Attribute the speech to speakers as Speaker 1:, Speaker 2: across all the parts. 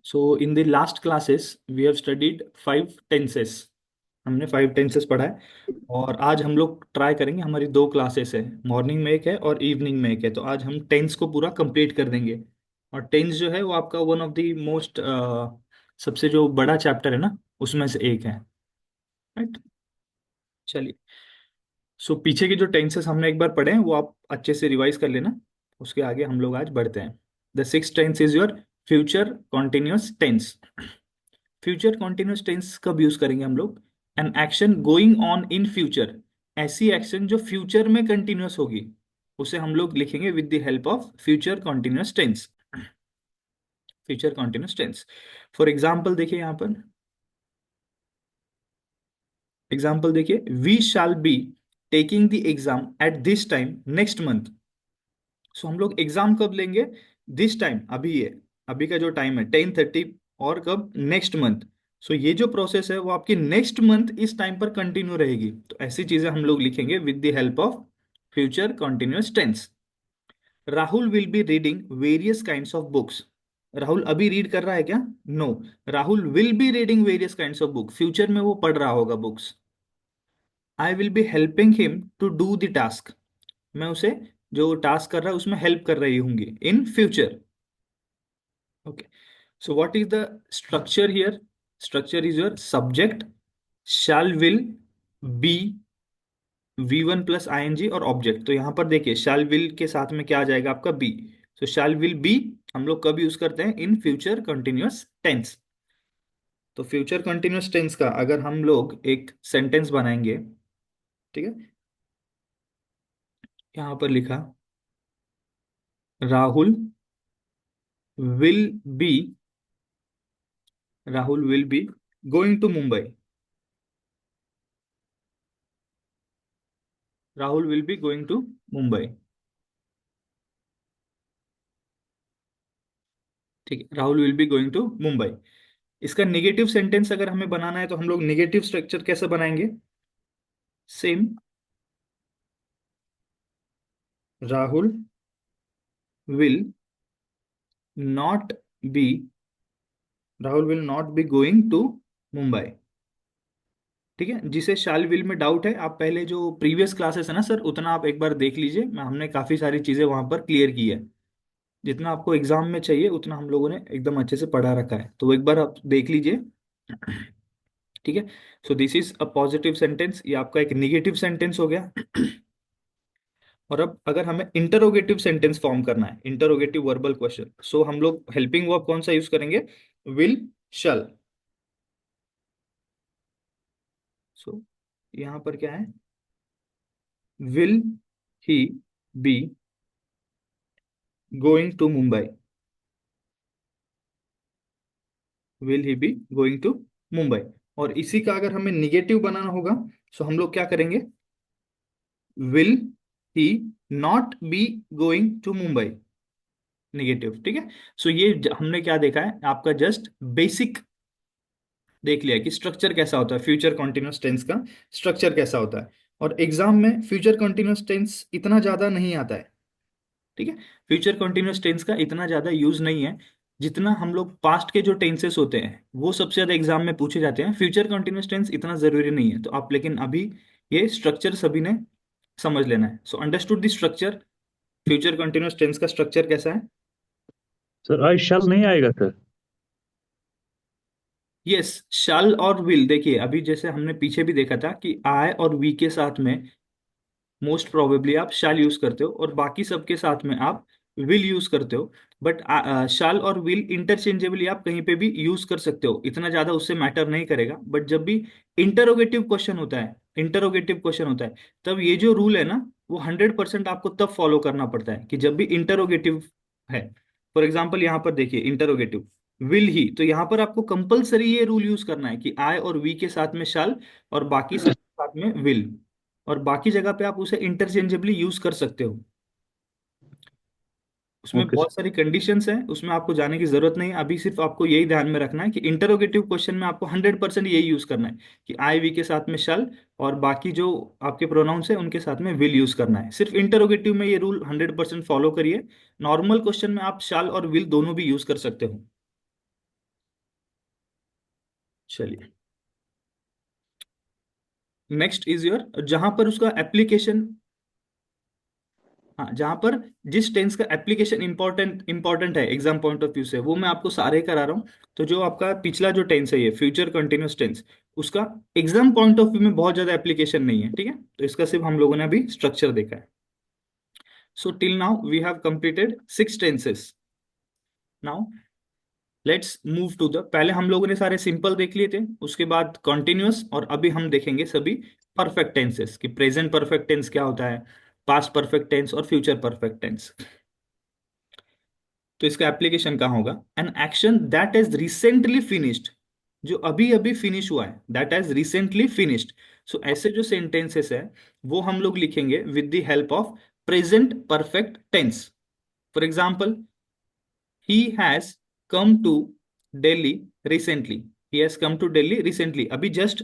Speaker 1: So in the last classes we have studied 5 tenses. हमने 5 tenses पढ़ा है। और आज हम लोग ट्राई करेंगे, हमारी 2 क्लासेस है, मॉर्निंग में एक है और इवनिंग में एक है, तो आज हम टेंस को पूरा कंप्लीट कर देंगे। और टेंस जो है वो आपका वन ऑफ द मोस्ट सबसे जो बड़ा चैप्टर है ना, उसमें से एक है। राइट। चलिए। सो पीछे के जो टेंसेस हमने एक बार पढ़े हैं वो आप अच्छे से रिवाइज कर लेना। उसके आगे हम लोग आज बढ़ते हैं। The six tense is your future continuous tense. Future continuous tense कब यूज करेंगे हम लोग? An action going on in future. ऐसी एक्शन जो फ्यूचर में कंटिन्यूस होगी, उसे हम लोग लिखेंगे with the help of future continuous tense. Future continuous tense. For example देखिए यहाँ पर। एग्जाम्पल देखिए, we shall be taking the exam at this time next month. So हम लोग एग्जाम कब लेंगे? दिस टाइम, अभी है, अभी का जो टाइम है 10:30। और कब? Next month. सो ये जो प्रोसेस है वो आपकी नेक्स्ट मंथ इस टाइम पर कंटिन्यू रहेगी, तो ऐसी चीजें हम लोग लिखेंगे with the help of future continuous tense. Rahul will be reading various kinds of books. Rahul अभी रीड कर रहा है क्या? No. Rahul will be reading various kinds of book, future में वो पढ़ रहा होगा books. I will be helping him to do the task. मैं उसे जो टास्क कर रहा है उसमें हेल्प कर रही होंगी in future. Okay. So what is the structure here? Structure is your subject, shall will, be, V1 + ing और ऑब्जेक्ट। तो यहां पर देखिए शैल विल के साथ में क्या आ जाएगा आपका? B. So shall will be हम लोग कब यूज करते हैं? In future continuous tense. तो फ्यूचर कंटिन्यूअस टेंस का अगर हम लोग एक सेंटेंस बनाएंगे, ठीक है, यहां पर लिखा, Rahul will be, Rahul will be going to Mumbai. Rahul will be going to Mumbai. ठीक है, Rahul will be going to Mumbai. इसका नेगेटिव सेंटेंस अगर हमें बनाना है तो हम लोग नेगेटिव स्ट्रक्चर कैसे बनाएंगे? Same. Rahul will not be, Rahul will not be going to Mumbai. ठीक है। जिसे शाल विल में डाउट है, आप पहले जो प्रीवियस क्लासेस है ना सर, उतना आप एक बार देख लीजिए, मैं हमने काफी सारी चीजें वहां पर क्लियर की है। जितना आपको एग्जाम में चाहिए उतना हम लोगों ने एकदम अच्छे से पढ़ा रखा है, तो वो एक बार आप देख लीजिए। ठीक है। सो this is a positive sentence, ये आपका एक निगेटिव सेंटेंस हो गया। और अब अगर हमें इंटरोगेटिव सेंटेंस फॉर्म करना है, इंटरोगेटिव वर्बल क्वेश्चन, सो हम लोग हेल्पिंग वर्ब कौन सा यूज करेंगे? विल, शल। सो यहां पर क्या है? Will he be going to Mumbai. Will he be going to Mumbai. और इसी का अगर हमें निगेटिव बनाना होगा, सो हम लोग क्या करेंगे? Will he not be going to Mumbai. Negative. ठीक है। सो ये हमने क्या देखा है, आपका जस्ट बेसिक देख लिया कि स्ट्रक्चर कैसा होता है, फ्यूचर कॉन्टिन्यूअस टेंस का स्ट्रक्चर कैसा होता है। और एग्जाम में फ्यूचर कॉन्टिन्यूअस टेंस इतना ज्यादा नहीं आता है। ठीक है। फ्यूचर कॉन्टिन्यूअस टेंस का इतना ज्यादा यूज नहीं है, जितना हम लोग पास्ट के जो टेंसेस होते हैं वो सबसे ज्यादा एग्जाम में पूछे जाते हैं। फ्यूचर कॉन्टिन्यूअस टेंस इतना जरूरी नहीं है, तो आप लेकिन अभी ये स्ट्रक्चर सभी ने समझ लेना है। So understood the structure, future continuous tense का स्ट्रक्चर कैसा है?
Speaker 2: सर आई शल नहीं आएगा सर।
Speaker 1: यस, शल और विल। देखिए अभी जैसे हमने पीछे भी देखा था कि आई और वी के साथ में मोस्ट प्रोबेबली आप शैल यूज करते हो और बाकी सबके साथ में आप विल यूज करते हो। बट शैल और विल इंटरचेंजेबली आप कहीं पे भी यूज कर सकते हो, इतना ज्यादा उससे मैटर नहीं करेगा। बट जब भी इंटरोगेटिव क्वेश्चन होता है, इंटरोगेटिव क्वेश्चन होता है, तब ये जो रूल है ना, वो 100% आपको तब फॉलो करना पड़ता है कि जब भी इंटरोगेटिव है। फॉर एग्जाम्पल यहाँ पर देखिए इंटरोगेटिव विल ही, तो यहाँ पर आपको कंपलसरी ये रूल यूज करना है कि आई और वी के साथ में शैल और बाकी सब के साथ में विल। और बाकी जगह पे आप उसे इंटरचेंजेबली यूज कर सकते हो। उसमें
Speaker 2: ओके सर।
Speaker 1: बहुत सारी कंडीशंस हैं, उसमें आपको जाने की जरूरत नहीं है। अभी सिर्फ आपको यही ध्यान में रखना है कि इंटरोगेटिव क्वेश्चन में आपको 100% यही यूज करना है कि आई वी के साथ में शल और बाकी जो आपके प्रोनाउंस है उनके साथ में विल यूज करना है। सिर्फ इंटरोगेटिव में ये रूल 100% फॉलो करिए। नॉर्मल क्वेश्चन में आप शल और विल दोनों भी यूज कर सकते हो। चलिए, नेक्स्ट इज योर, जहां पर उसका एप्लीकेशन, हाँ, जहां पर जिस टेंस का एप्लीकेशन इंपॉर्टेंट है एग्जाम पॉइंट ऑफ व्यू से, वो मैं आपको सारे करा रहा हूँ। तो जो आपका पिछला जो टेंस है, ये फ्यूचर कंटिन्यूअस टेंस, उसका एग्जाम पॉइंट ऑफ व्यू में बहुत ज्यादा एप्लीकेशन नहीं है, ठीक है। तो इसका सिर्फ हम लोगों ने अभी स्ट्रक्चर देखा है। So till now we have completed 6 tenses. Now let's move to the, पहले हम लोगों ने सारे सिंपल देख लिए थे, उसके बाद कॉन्टिन्यूअस, और अभी हम देखेंगे सभी परफेक्ट टेंसेस कि प्रेजेंट परफेक्ट टेंस क्या होता है, पास्ट परफेक्ट टेंस और फ्यूचर परफेक्ट टेंस। तो इसका एप्लीकेशन कहाँ होगा? An action that is recently finished, जो अभी अभी फिनिश हुआ है, that is recently finished. So ऐसे जो सेंटेंसेस है, वो हम लोग लिखेंगे with the help of present perfect tense. For example, he has come to Delhi recently. He has come to Delhi recently, अभी जस्ट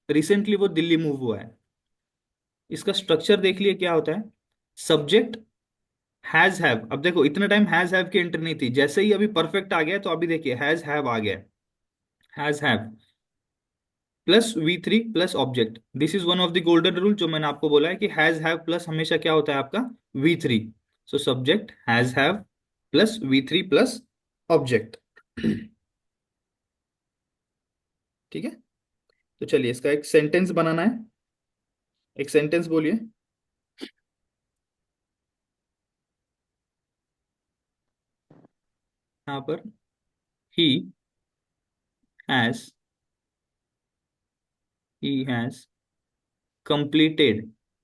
Speaker 1: रिसेंटली वो दिल्ली मूव हुआ है। इसका स्ट्रक्चर देख लिए क्या होता है। सब्जेक्ट हैज हैव, अब देखो इतना टाइम हैज हैव की एंट्री नहीं थी, जैसे ही अभी परफेक्ट आ गया तो अभी देखिए हैज हैव आ गया। Has have plus V3 plus object, this is one of the golden rule जो मैंने आपको बोला है कि हैज हैव प्लस हमेशा क्या होता है आपका, V3। So subject has have plus V3 plus object. ठीक है। तो चलिए इसका एक सेंटेंस बनाना है। एक सेंटेंस बोलिए। यहाँ पर he has, he has completed,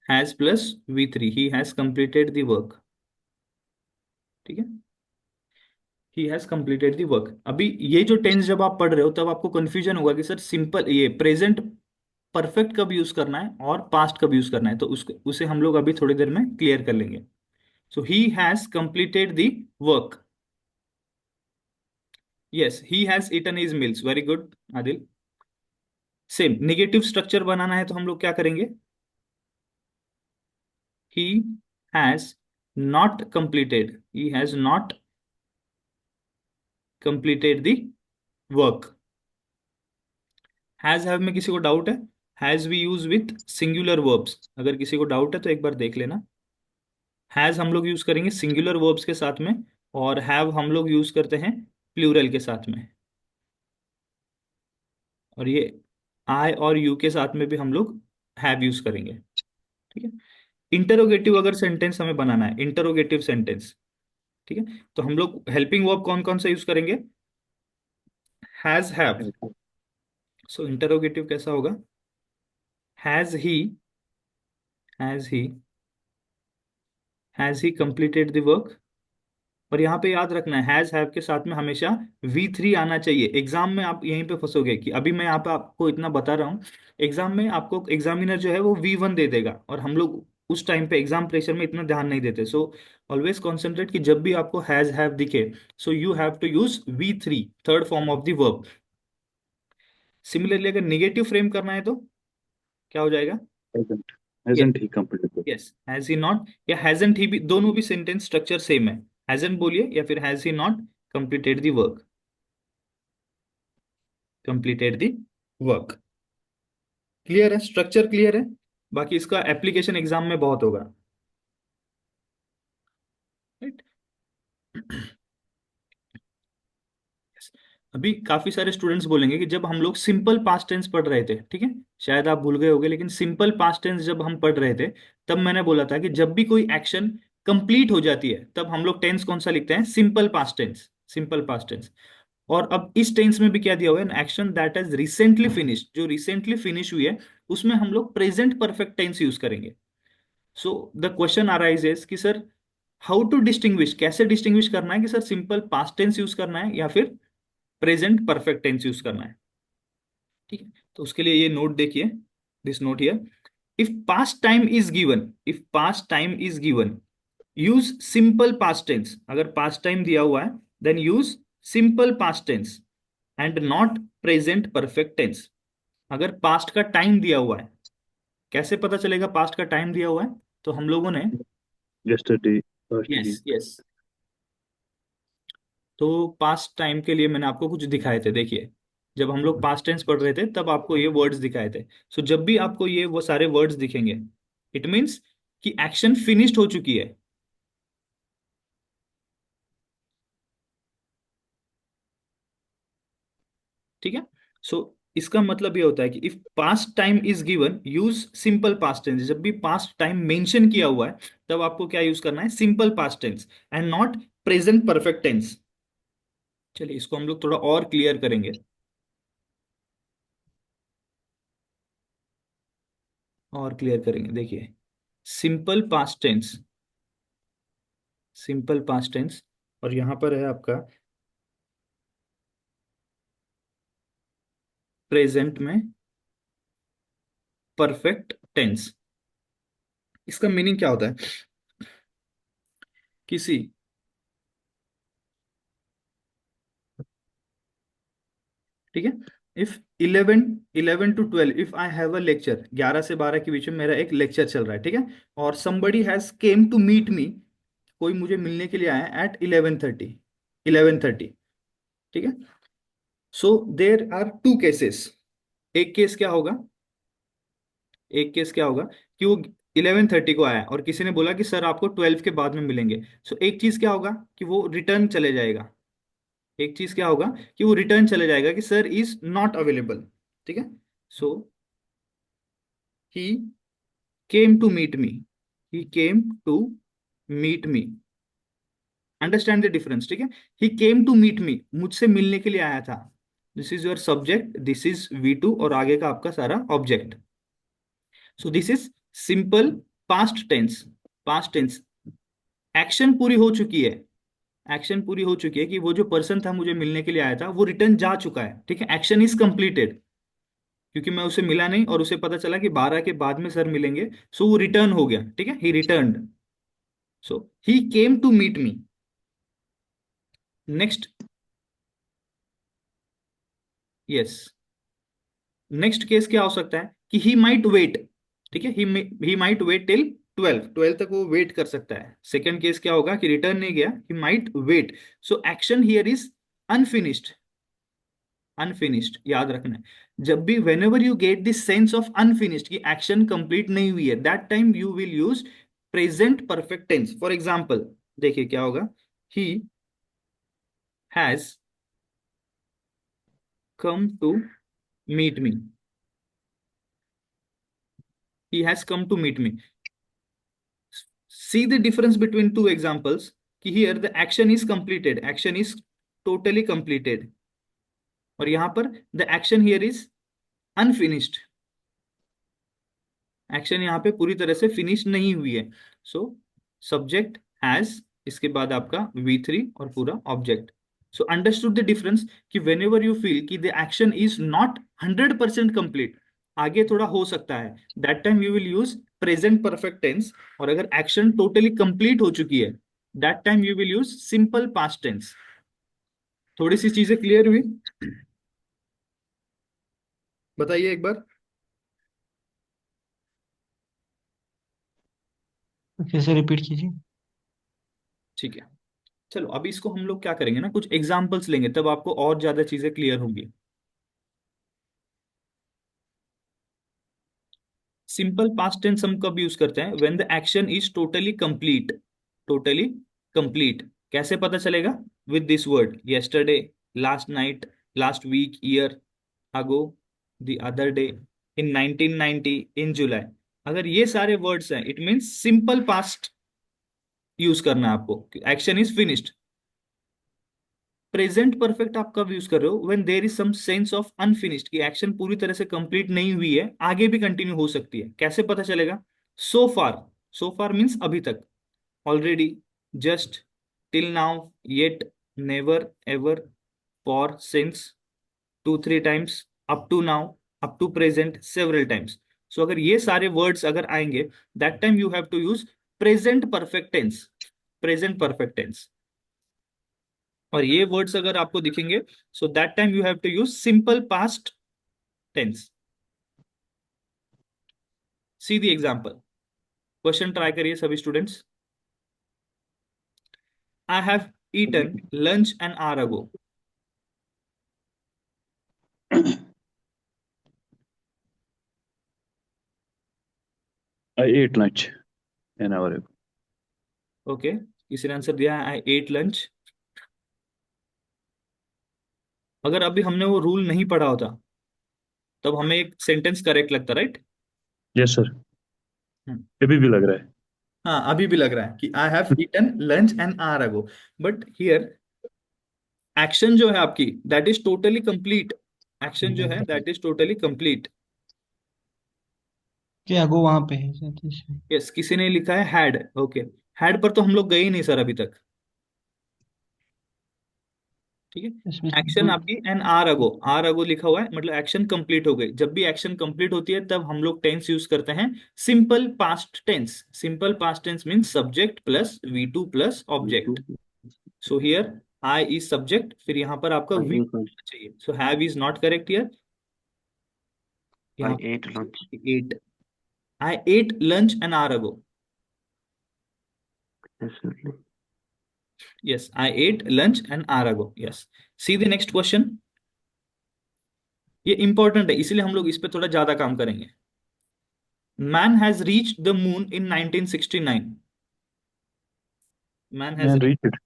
Speaker 1: has plus V3, he has completed the work। ठीक है, ही हैज completed the work। अभी ये जो टेंस जब आप पढ़ रहे हो तब आपको कंफ्यूजन होगा कि सर सिंपल ये प्रेजेंट परफेक्ट कब यूज करना है और पास्ट कब यूज करना है, तो उसे हम लोग अभी थोड़ी देर में क्लियर कर लेंगे। So he has completed the work। Yes, he has eaten his meals, very good Adil. Same negative structure बनाना है तो हम लोग क्या करेंगे, he has not completed, he has not completed the work। Has have में किसी को डाउट है? Has we use with singular verbs, अगर किसी को डाउट है तो एक बार देख लेना। हैज हम लोग यूज करेंगे सिंगुलर वर्ब्स के साथ में, और हैव हम लोग यूज करते हैं प्लूरल के साथ में। और ये आई और यू के साथ में भी हम लोग हैव यूज करेंगे। ठीक है। इंटरोगेटिव अगर सेंटेंस हमें बनाना है, इंटरोगेटिव सेंटेंस, ठीक है, तो हम लोग हेल्पिंग वर्ब कौन कौन सा यूज करेंगे? Has have. सो इंटरोगेटिव कैसा होगा? Has he, has he, has he completed the work. और यहाँ पे याद रखना है हैज हैव के साथ में हमेशा V3 आना चाहिए। एग्जाम में आप यहीं पे फंसोगे कि अभी मैं यहाँ पे आपको इतना बता रहा हूँ, एग्जाम में आपको एग्जामिनर जो है वो V1 दे देगा, और हम लोग उस टाइम पे एग्जाम प्रेशर में इतना ध्यान नहीं देते। सो ऑलवेज कॉन्सेंट्रेट कि जब भी आपको हैज हैव दिखे, so you have to use V3, third form of the verb. Similarly अगर निगेटिव फ्रेम करना है तो क्या हो जाएगा?
Speaker 2: Hasn't
Speaker 1: yes,
Speaker 2: hasn't he completed?
Speaker 1: Yes, has he not या हैजंट ही, भी दोनों भी सेंटेंस स्ट्रक्चर सेम है। हैजंट बोलिए या फिर has he not completed the work, completed the work. Clear है? स्ट्रक्चर क्लियर है? बाकी इसका एप्लीकेशन एग्जाम में बहुत होगा, राइट। अभी काफी सारे स्टूडेंट्स बोलेंगे कि जब हम लोग सिंपल पास्ट टेंस पढ़ रहे थे, ठीक है, शायद आप भूल गए होंगे, लेकिन सिंपल पास्ट टेंस जब हम पढ़ रहे थे तब मैंने बोला था कि जब भी कोई एक्शन कंप्लीट हो जाती है तब हम लोग टेंस कौन सा लिखते हैं? Simple past tense, simple past tense. और अब इस टेंस में भी क्या दिया हुआ है? N action that is recently finished, जो रिसेंटली फिनिश हुई है उसमें हम लोग प्रेजेंट परफेक्ट टेंस यूज करेंगे। सो द क्वेश्चन अराइजेस कि सर हाउ टू डिस्टिंग्विश, कैसे डिस्टिंग्विश करना है कि sir simple past tense use करना है या फिर प्रेजेंट परफेक्ट टेंस यूज करना है। ठीक है, तो उसके लिए ये नोट देखिए, this note here. If past time is given, if past time is given, use simple past tense. अगर पास्ट टाइम दिया हुआ है then use simple past tense and not present perfect tense. अगर पास्ट का time दिया हुआ है, कैसे पता चलेगा पास्ट का टाइम दिया हुआ है? तो हम लोगों ने,
Speaker 2: Yesterday, last
Speaker 1: yes
Speaker 2: week.
Speaker 1: Yes, तो पास्ट टाइम के लिए मैंने आपको कुछ दिखाए थे, देखिए। जब हम लोग पास्ट टेंस पढ़ रहे थे तब आपको ये वर्ड्स दिखाए थे। सो जब भी आपको ये वो सारे वर्ड्स दिखेंगे, इट मीन्स कि एक्शन फिनिश्ड हो चुकी है। ठीक है। सो इसका मतलब ये होता है कि if past time is given, use simple past tense. जब भी पास्ट टाइम मेंशन किया हुआ है तब आपको क्या यूज करना है, simple past tense and not present perfect tense. चलिए इसको हम लोग थोड़ा और क्लियर करेंगे, और क्लियर करेंगे। देखिए, simple past tense, simple past tense, और यहां पर है आपका प्रेजेंट में परफेक्ट टेंस। इसका मीनिंग क्या होता है, किसी, ठीक है, if 11 to 12, if I have a lecture, 11 से 12 के बीच में मेरा एक लेक्चर चल रहा है, ठीक है, और somebody has came to meet me, कोई मुझे मिलने के लिए आया एट 11:30, ठीक है। सो देर आर टू केसेस। एक केस क्या होगा, एक केस क्या होगा कि वो 11:30 को आया और किसी ने बोला कि सर आपको 12 के बाद में मिलेंगे। सो एक चीज क्या होगा कि वो रिटर्न चले जाएगा, एक चीज क्या होगा कि वो रिटर्न चले जाएगा कि सर इज नॉट अवेलेबल, ठीक है। So he came to meet me, he came to meet me, understand the difference, ठीक है। ही केम टू मीट मी, मुझसे मिलने के लिए आया था। This is your subject, this is V2, और आगे का आपका सारा object. So this is simple past tense. Past tense, action पूरी हो चुकी है, एक्शन पूरी हो चुकी है कि वो जो पर्सन था मुझे मिलने के लिए आया था वो रिटर्न जा चुका है, ठीक है, एक्शन इज कंप्लीटेड। क्योंकि मैं उसे मिला नहीं और उसे पता चला कि 12 के बाद में सर मिलेंगे, सो वो रिटर्न हो गया, ठीक है, he returned. So he came to meet me. Next, yes, next case क्या हो सकता है कि ही माइट वेट, ठीक है, ही माइट वेट टिल 12 तक वो वेट कर सकता है। सेकंड केस क्या होगा कि रिटर्न नहीं गया, he might wait. So action here is unfinished, unfinished याद रखना है। जब भी whenever you get this sense of unfinished की एक्शन कंप्लीट नहीं हुई है, that time you will use present perfect tense. For example देखिए क्या होगा, he has come to meet me, he has come to meet me. See the difference between two examples, कि here the action is completed, action is totally completed, और यहां पर the action here is unfinished, action यहाँ पे पूरी तरह से finish नहीं हुई है। सो सब्जेक्ट हैज, इसके बाद आपका V3 और पूरा object. So understood the difference कि वेन एवर यू फील कि the action is not 100% complete, आगे थोड़ा हो सकता है, that time you will use present perfect tense. और अगर एक्शन टोटली कंप्लीट हो चुकी है, that time you will use simple past tense. थोड़ी सी चीजें क्लियर हुई, बताइए एक बार।
Speaker 3: फिर से रिपीट कीजिए।
Speaker 1: ठीक है, चलो अभी इसको हम लोग क्या करेंगे ना, कुछ एग्जाम्पल्स लेंगे तब आपको और ज्यादा चीजें क्लियर होंगी। सिंपल पास्ट टेंस हम कब यूज करते हैं, when the action is totally complete, totally complete. कैसे पता चलेगा, with this word, yesterday, last night, last week, year ago, the other day, in 1990, in July. अगर ये सारे वर्ड्स हैं, it means simple past use करना है आपको, action is finished. Present perfect आप कब यूज कर रहे हो, when there is some sense of unfinished, की एक्शन पूरी तरह से कंप्लीट नहीं हुई है, आगे भी कंटिन्यू हो सकती है। कैसे पता चलेगा, सो फार, सो फार मीन्स अभी तक, already, just, till now, yet, never, ever, for, since, 2-3 times, up to now, up to present, several times. So अगर ये सारे वर्ड्स अगर आएंगे, that time you have to use present perfect tense, present perfect tense. और ये words अगर आपको दिखेंगे, so that time you have to use simple past tense. See the example, question try करिए सभी students. I have eaten lunch an hour ago.
Speaker 2: I ate lunch an hour ago.
Speaker 1: Okay, किसी ने answer दिया है आई ate lunch. अगर अभी हमने वो रूल नहीं पढ़ा होता तब हमें एक सेंटेंस करेक्ट लगता, राइट?
Speaker 2: Yes, sir. अभी भी लग रहा है।
Speaker 1: हाँ, अभी भी लग रहा है कि I have eaten lunch an hour ago, but here action जो है आपकी that is totally complete. Action जो है दैट इज टोटली कंप्लीट।
Speaker 3: क्या गो वहां पे है शायद इसमें।
Speaker 1: यस, किसी ने लिखा है हैड। ओके, हैड पर तो हम लोग गए ही नहीं सर अभी तक। ठीक
Speaker 3: इसमें
Speaker 1: है, एक्शन आपकी एन आर अगो लिखा हुआ है, मतलब एक्शन कंप्लीट हो गई। जब भी एक्शन कंप्लीट होती है तब हम लोग टेंस यूज करते हैं simple past tense. Simple past tense means subject plus V two plus object. So here I is subject, फिर यहाँ पर आपका वी चाहिए। So have is not correct here.
Speaker 4: I
Speaker 1: यहाँ
Speaker 4: ate lunch.
Speaker 1: Ate, I ate lunch an hour ago.
Speaker 4: Absolutely.
Speaker 1: Yes, I ate lunch an hour ago. Yes. See the next question. ये important है इसीलिए हम लोग इस पे थोड़ा ज्यादा काम करेंगे। Man has reached the moon in 1969। Man has,
Speaker 2: Man reached it.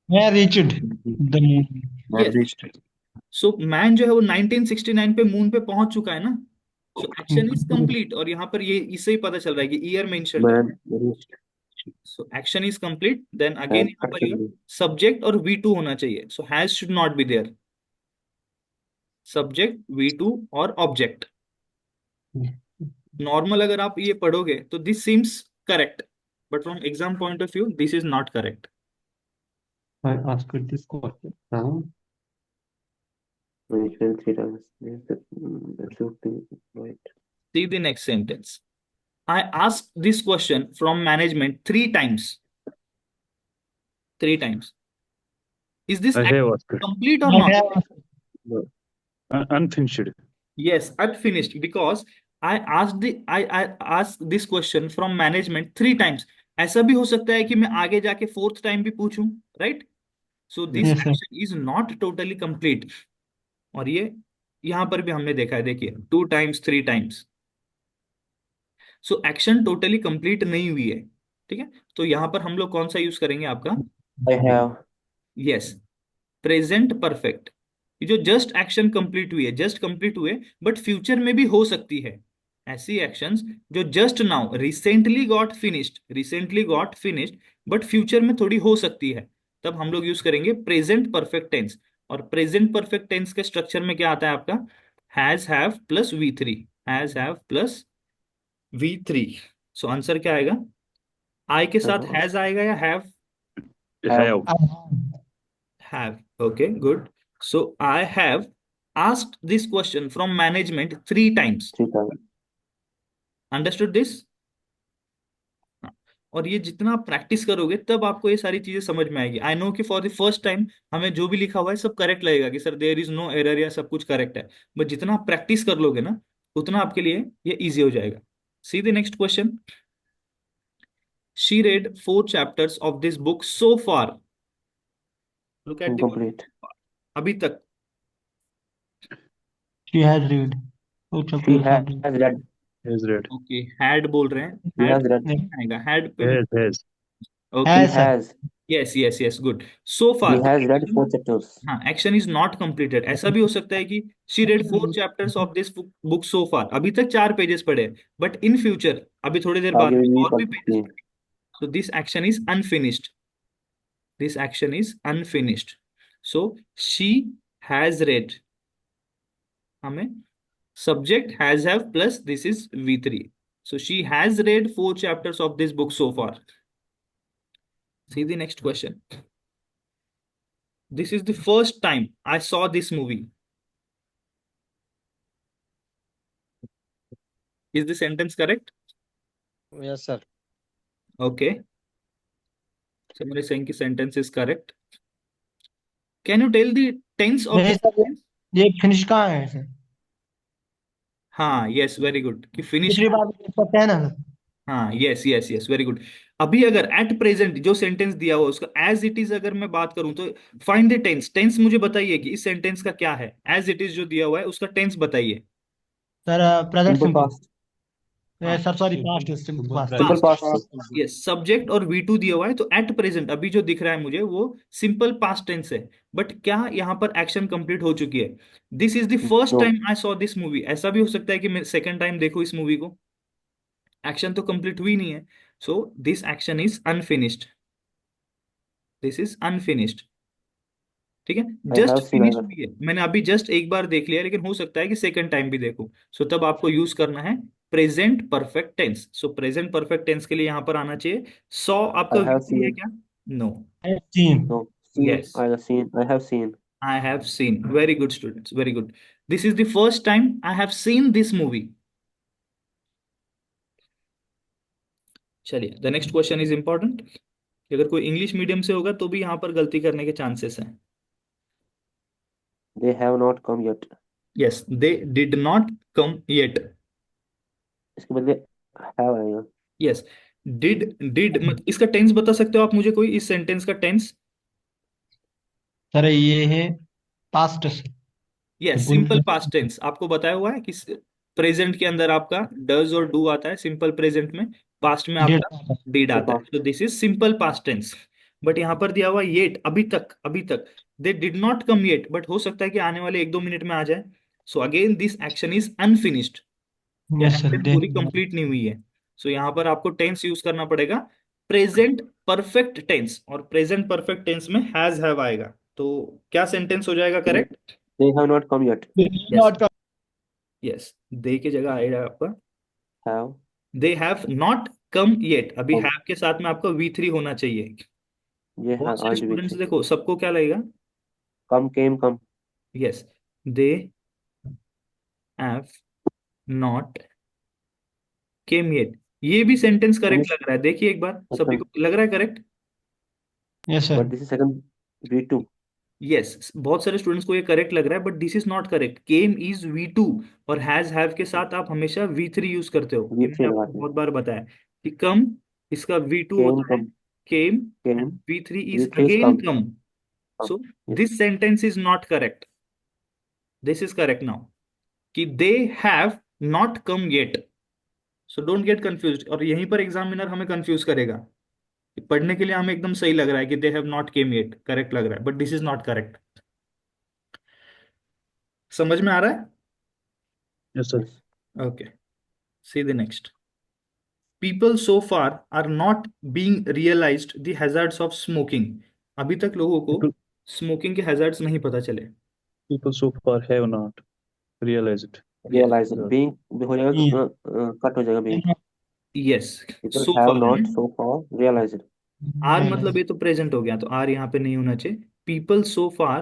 Speaker 3: मैं Richard
Speaker 4: Mhm.
Speaker 3: The moon.
Speaker 4: Man
Speaker 1: yes.
Speaker 4: reached it.
Speaker 1: So man जो है वो 1969 पे मून पे पहुंच चुका है ना। सो एक्शन इज कंप्लीट, और यहाँ पर ये इससे ही पता चल रहा है कि ईयर मेंशन्ड है।
Speaker 4: Man reached
Speaker 1: so action is complete, then again
Speaker 4: has
Speaker 1: यहाँ पर ये
Speaker 4: actually.
Speaker 1: सब्जेक्ट और वी टू होना चाहिए। So has should not be there. Subject V two और ऑब्जेक्ट। नॉर्मल अगर आप ये पढ़ोगे तो this seems correct, but from exam point of view this is not correct.
Speaker 3: I asked this question.
Speaker 4: Mentioned three times. Yes, absolutely right.
Speaker 1: See the next sentence. I asked this question from management three times. Three times. Is this
Speaker 2: I
Speaker 1: act
Speaker 2: have asked it.
Speaker 1: complete or not?
Speaker 4: No.
Speaker 2: Unfinished.
Speaker 1: Yes, unfinished, because I asked this question from management three times. ऐसा भी हो सकता है कि मैं आगे जाके fourth time भी पूछूं, right? So this
Speaker 3: Yes, sir.
Speaker 1: Action is not totally complete. और ये यहां पर भी हमने देखा है, देखिए two times three times. So action totally complete नहीं हुई है। ठीक है, तो यहां पर हम लोग कौन सा यूज करेंगे आपका?
Speaker 4: I have.
Speaker 1: Yes, present perfect. जो जस्ट एक्शन कंप्लीट हुई है, जस्ट कंप्लीट हुए, बट फ्यूचर में भी हो सकती है ऐसी एक्शंस जो just now recently got finished, but future में थोड़ी हो सकती है। तब हम लोग यूज करेंगे प्रेजेंट परफेक्ट टेंस। और प्रेजेंट परफेक्ट टेंस के स्ट्रक्चर में क्या आता है आपका? Has have plus we three. Has have plus we three. So answer क्या आएगा? आई के साथ
Speaker 4: Have.
Speaker 1: हैज आएगा या have?
Speaker 4: Have.
Speaker 2: Have.
Speaker 1: Have. Okay, good. So I have asked this question from management three times.
Speaker 4: Three times.
Speaker 1: Understood this? हाँ। और ये जितना आप प्रैक्टिस करोगे तब आपको ये सारी चीजें समझ में आएगी। आई नो कि फॉर द फर्स्ट टाइम हमें जो भी लिखा हुआ है सब करेक्ट लगेगा कि sir there is no error या सब कुछ करेक्ट है। बट जितना आप प्रैक्टिस कर लोगे ना उतना आपके लिए ये इजी हो जाएगा। सी the next question. She read 4 chapters of this book so far. Look at the word
Speaker 4: Incomplete.
Speaker 1: so far. अभी तक।
Speaker 3: she has read. Oh,
Speaker 4: She
Speaker 3: chapters
Speaker 4: has
Speaker 3: of the.
Speaker 4: read.
Speaker 2: Has read.
Speaker 1: Okay, had बोल रहे हैं।
Speaker 4: She
Speaker 1: had
Speaker 4: has read.
Speaker 1: नहीं आएगा, had पे।
Speaker 2: Has.
Speaker 1: Okay,
Speaker 4: She
Speaker 3: Has, sir.
Speaker 4: has.
Speaker 1: Yes yes yes, good. So
Speaker 4: She
Speaker 1: far तो
Speaker 4: has read
Speaker 1: action,
Speaker 4: 4 chapters.
Speaker 1: हाँ action is not completed. ऐसा भी हो सकता है कि she read 4 chapters of this book so far, अभी तक 4 पेजेस पढ़े, बट इन फ्यूचर अभी थोड़ी देर बाद
Speaker 4: आगे
Speaker 1: में
Speaker 4: भी
Speaker 1: और भी पेजेस
Speaker 4: पढ़ती.
Speaker 1: पढ़े। So this action is unfinished. This action is unfinished. So she has read, हमें subject has have plus this is V three. So she has read 4 chapters of this book so far. See the next question. This is the first time I saw this movie. Is the sentence correct?
Speaker 5: Yes, sir.
Speaker 1: Okay. Somebody saying the sentence is correct. Can you tell the tense of the
Speaker 3: नहीं sir,
Speaker 1: sentence?
Speaker 3: ये finish कहाँ है sir?
Speaker 1: हाँ, yes, very good. कि finish
Speaker 3: दूसरी
Speaker 1: है।
Speaker 3: बात करते हैं ना सर?
Speaker 1: हाँ, yes, yes, yes, very good. अभी अगर at present जो सेंटेंस दिया हुआ उसका as it is अगर मैं बात करूं तो find the tense. टेंस मुझे बताइए कि इस सेंटेंस का क्या है। as it is जो दिया हुआ है उसका टेंस बताइए।
Speaker 3: Sir present
Speaker 4: Simple
Speaker 3: simple.
Speaker 4: past.
Speaker 1: हाँ,
Speaker 3: sir sorry past simple past
Speaker 4: simple
Speaker 1: past.
Speaker 4: Past.
Speaker 1: Yes, subject और V2 दिया हुआ है, तो एट प्रेजेंट अभी जो दिख रहा है मुझे वो सिंपल पास्ट टेंस है। बट क्या यहाँ पर एक्शन कंप्लीट हो चुकी है? This is the first
Speaker 4: no.
Speaker 1: Time I saw this movie. ऐसा भी हो सकता है कि मैं सेकंड टाइम देखूं इस मूवी को, एक्शन तो कंप्लीट हुई नहीं है। सो this action is unfinished, this is unfinished. ठीक है,
Speaker 4: I have
Speaker 1: just
Speaker 4: seen, I
Speaker 1: finish हुई है, मैंने अभी जस्ट एक बार देख लिया, लेकिन हो सकता है कि सेकंड टाइम भी देखूं। सो तब आपको यूज करना है present perfect tense. So present perfect tense के लिए यहां पर आना चाहिए सॉ। आपका
Speaker 4: आई हैव
Speaker 1: V3 है
Speaker 4: सीन।
Speaker 1: क्या? No.
Speaker 3: Seen
Speaker 4: no. Seen,
Speaker 1: yes,
Speaker 4: I have seen, I have seen.
Speaker 1: I have seen. Very good, students. Very good. This is the first time I have seen this movie. चलिए, the next question is important. अगर कोई English medium से होगा तो भी यहाँ पर गलती करने के चांसेस हैं।
Speaker 4: दे have not come yet.
Speaker 1: Yes, they did not come yet.
Speaker 4: इसके बदले हैव आएगा।
Speaker 1: यस, डिड डिड मत, इसका टेंस बता सकते हो आप मुझे कोई, इस सेंटेंस का टेंस?
Speaker 3: सर ये है past
Speaker 1: yes, simple past tense आपको बताया हुआ है कि प्रेजेंट के अंदर आपका डज और डू आता है सिंपल प्रेजेंट में, पास्ट में
Speaker 3: डेट
Speaker 1: आपका डिड
Speaker 4: तो
Speaker 1: आता है। तो
Speaker 4: past.
Speaker 1: This is simple past tense. But यहाँ पर दिया हुआ येट, अभी तक, अभी तक। They did not come yet, but हो सकता है कि आने वाले 1-2 मिनट में आ जाए। So again this action is unfinished, या
Speaker 3: यस सर
Speaker 1: एक्शन
Speaker 3: दे
Speaker 1: पूरी कंप्लीट नहीं हुई है। सो यहाँ पर आपको टेंस यूज करना पड़ेगा प्रेजेंट परफेक्ट टेंस, और प्रेजेंट परफेक्ट टेंस में हैज हैव आएगा। तो क्या सेंटेंस हो जाएगा correct?
Speaker 4: They have not come yet.
Speaker 1: Yes,
Speaker 3: not
Speaker 1: yes, they की जगह आएगा आपका
Speaker 4: have
Speaker 1: they have not come yet. अभी
Speaker 4: कम।
Speaker 1: हैव के साथ में आपका V3 होना चाहिए।
Speaker 4: ये
Speaker 1: बहुत
Speaker 4: हैव
Speaker 1: सारे
Speaker 4: अर्नड
Speaker 1: स्टूडेंट्स
Speaker 4: विथ।
Speaker 1: देखो, सबको क्या लगेगा?
Speaker 4: Come came come.
Speaker 1: Yes, they have not came yet. ये भी सेंटेंस करेक्ट
Speaker 4: फिनिश।
Speaker 1: लग रहा है, देखिए एक बार, सभी
Speaker 4: सेकंड।
Speaker 1: को लग रहा है correct?
Speaker 3: Yes
Speaker 4: but
Speaker 3: sir
Speaker 4: this is second V2।
Speaker 1: Yes, बहुत सारे स्टूडेंट्स को ये करेक्ट लग रहा है, but this is not correct. Came is V2, और हैज हैव के साथ आप हमेशा V3 यूज करते हो। ये मैंने
Speaker 4: V3
Speaker 1: आपको
Speaker 4: लगाते हैं।
Speaker 1: बहुत बार बताया कि कम, इसका V2
Speaker 4: केम
Speaker 1: होता है
Speaker 4: come.
Speaker 1: Came,
Speaker 4: came.
Speaker 1: And V3 is
Speaker 4: V3 is
Speaker 1: again
Speaker 4: come.
Speaker 1: Come.
Speaker 4: Come.
Speaker 1: So
Speaker 4: yes.
Speaker 1: This sentence is not correct, this is correct now, कि they have not come yet. So don't get confuse, और यहीं पर examiner हमें confuse करेगा। पढ़ने के लिए हमें एकदम सही लग रहा है कि they have not came yet, correct लग रहा है, but this is not correct. समझ में आ रहा है?
Speaker 2: Yes sir.
Speaker 4: Yes.
Speaker 1: Okay, see the next. People so far are not being realized the hazards of smoking. अभी तक लोगों को
Speaker 2: पीपल
Speaker 1: स्मोकिंग के हैजार्ड्स नहीं पता चले।
Speaker 2: People so far have not realized.
Speaker 1: Yes,
Speaker 4: realize being हो जाएगा, कट हो जाएगा being.
Speaker 1: Yes,
Speaker 4: people
Speaker 1: so
Speaker 4: have
Speaker 1: far है।
Speaker 4: Not so for realized.
Speaker 1: आर मतलब ये तो प्रेजेंट हो गया, तो आर यहाँ पे नहीं होना चाहिए। People so far